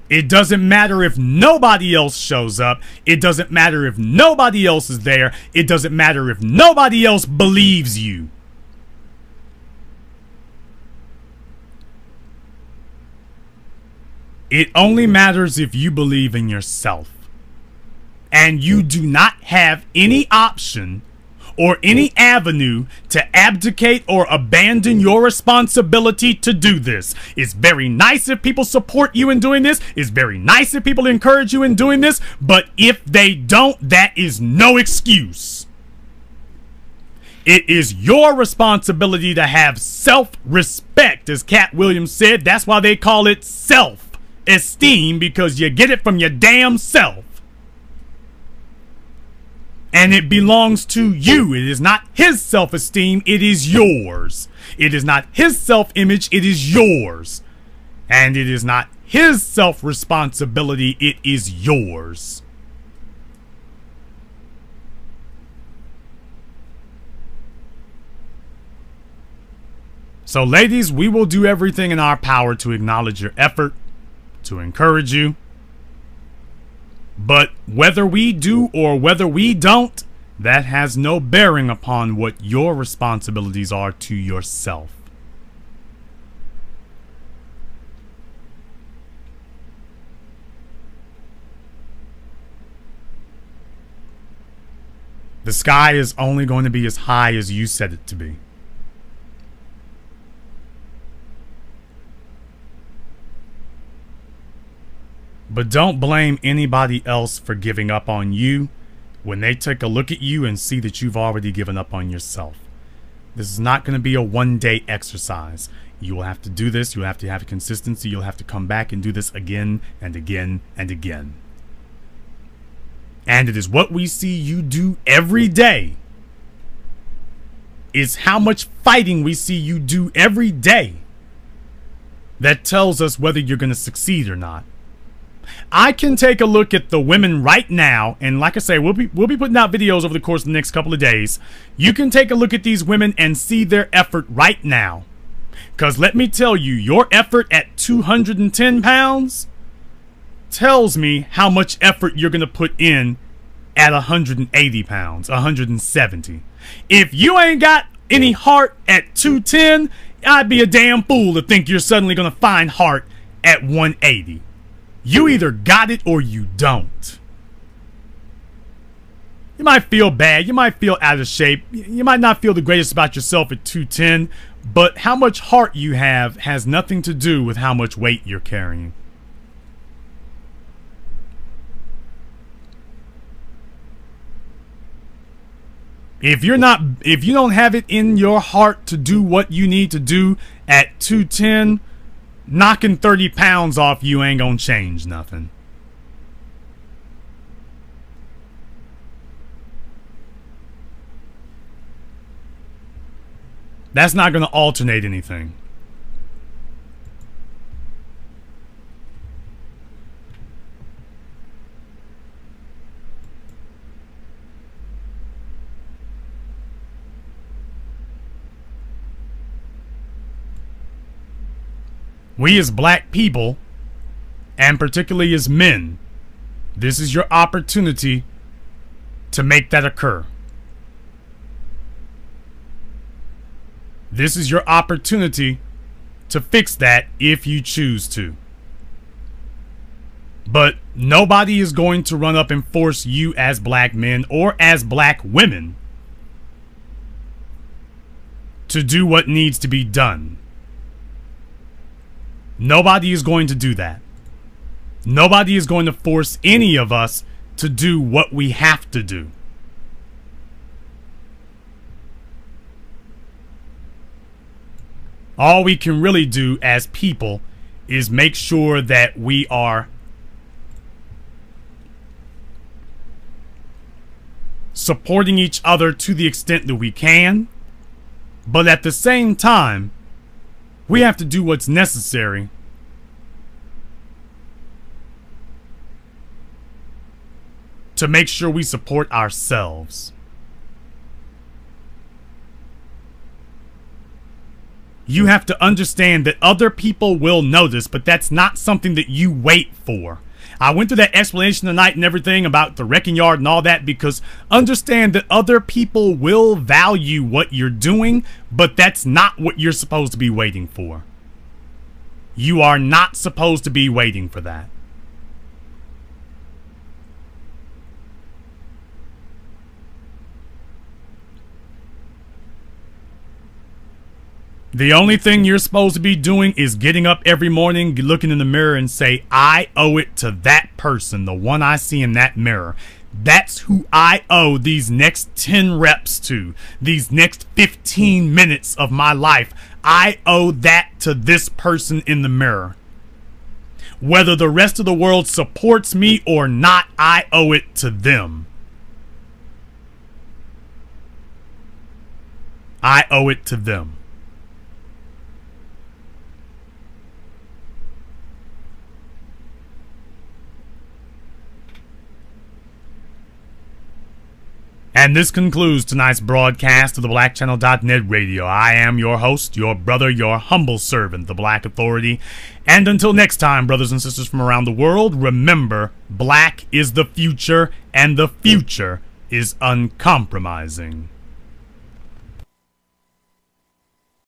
S1: It doesn't matter if nobody else shows up. It doesn't matter if nobody else is there. It doesn't matter if nobody else believes you. It only matters if you believe in yourself. And you do not have any option or any avenue to abdicate or abandon your responsibility to do this. It's very nice if people support you in doing this. It's very nice if people encourage you in doing this. But if they don't, that is no excuse. It is your responsibility to have self-respect, as Cat Williams said. That's why they call it self-esteem, because you get it from your damn self. And it belongs to you. It is not his self-esteem, it is yours. It is not his self-image, it is yours. And it is not his self-responsibility, it is yours. So ladies, we will do everything in our power to acknowledge your effort, to encourage you. But whether we do or whether we don't, that has no bearing upon what your responsibilities are to yourself. The sky is only going to be as high as you set it to be. But don't blame anybody else for giving up on you when they take a look at you and see that you've already given up on yourself. This is not going to be a one-day exercise. You will have to do this. You'll have to have consistency. You'll have to come back and do this again and again and again. And it is what we see you do every day. It's how much fighting we see you do every day that tells us whether you're going to succeed or not. I can take a look at the women right now, and like I say, we'll be putting out videos over the course of the next couple of days. You can take a look at these women and see their effort right now. Because let me tell you, your effort at 210 pounds tells me how much effort you're going to put in at 180 pounds, 170. If you ain't got any heart at 210, I'd be a damn fool to think you're suddenly going to find heart at 180. You either got it or you don't. You might feel bad. You might feel out of shape. You might not feel the greatest about yourself at 210, but how much heart you have has nothing to do with how much weight you're carrying. If you don't have it in your heart to do what you need to do at 210, knocking 30 pounds off you ain't gonna change nothing. That's not gonna alternate anything. We as black people, and particularly as men, this is your opportunity to make that occur. This is your opportunity to fix that if you choose to. But nobody is going to run up and force you as black men or as black women to do what needs to be done. Nobody is going to do that. Nobody is going to force any of us to do what we have to do. All we can really do as people is make sure that we are supporting each other to the extent that we can, but at the same time, we have to do what's necessary to make sure we support ourselves. You have to understand that other people will notice, but that's not something that you wait for. I went through that explanation tonight and everything about the wrecking yard and all that because understand that other people will value what you're doing, but that's not what you're supposed to be waiting for. You are not supposed to be waiting for that. The only thing you're supposed to be doing is getting up every morning, looking in the mirror and say, I owe it to that person, the one I see in that mirror. That's who I owe these next 10 reps to, these next 15 minutes of my life. I owe that to this person in the mirror. Whether the rest of the world supports me or not, I owe it to them. I owe it to them. And this concludes tonight's broadcast of the BlackChannel.net radio. I am your host, your brother, your humble servant, the Black Authority. And until next time, brothers and sisters from around the world, remember, black is the future, and the future is uncompromising.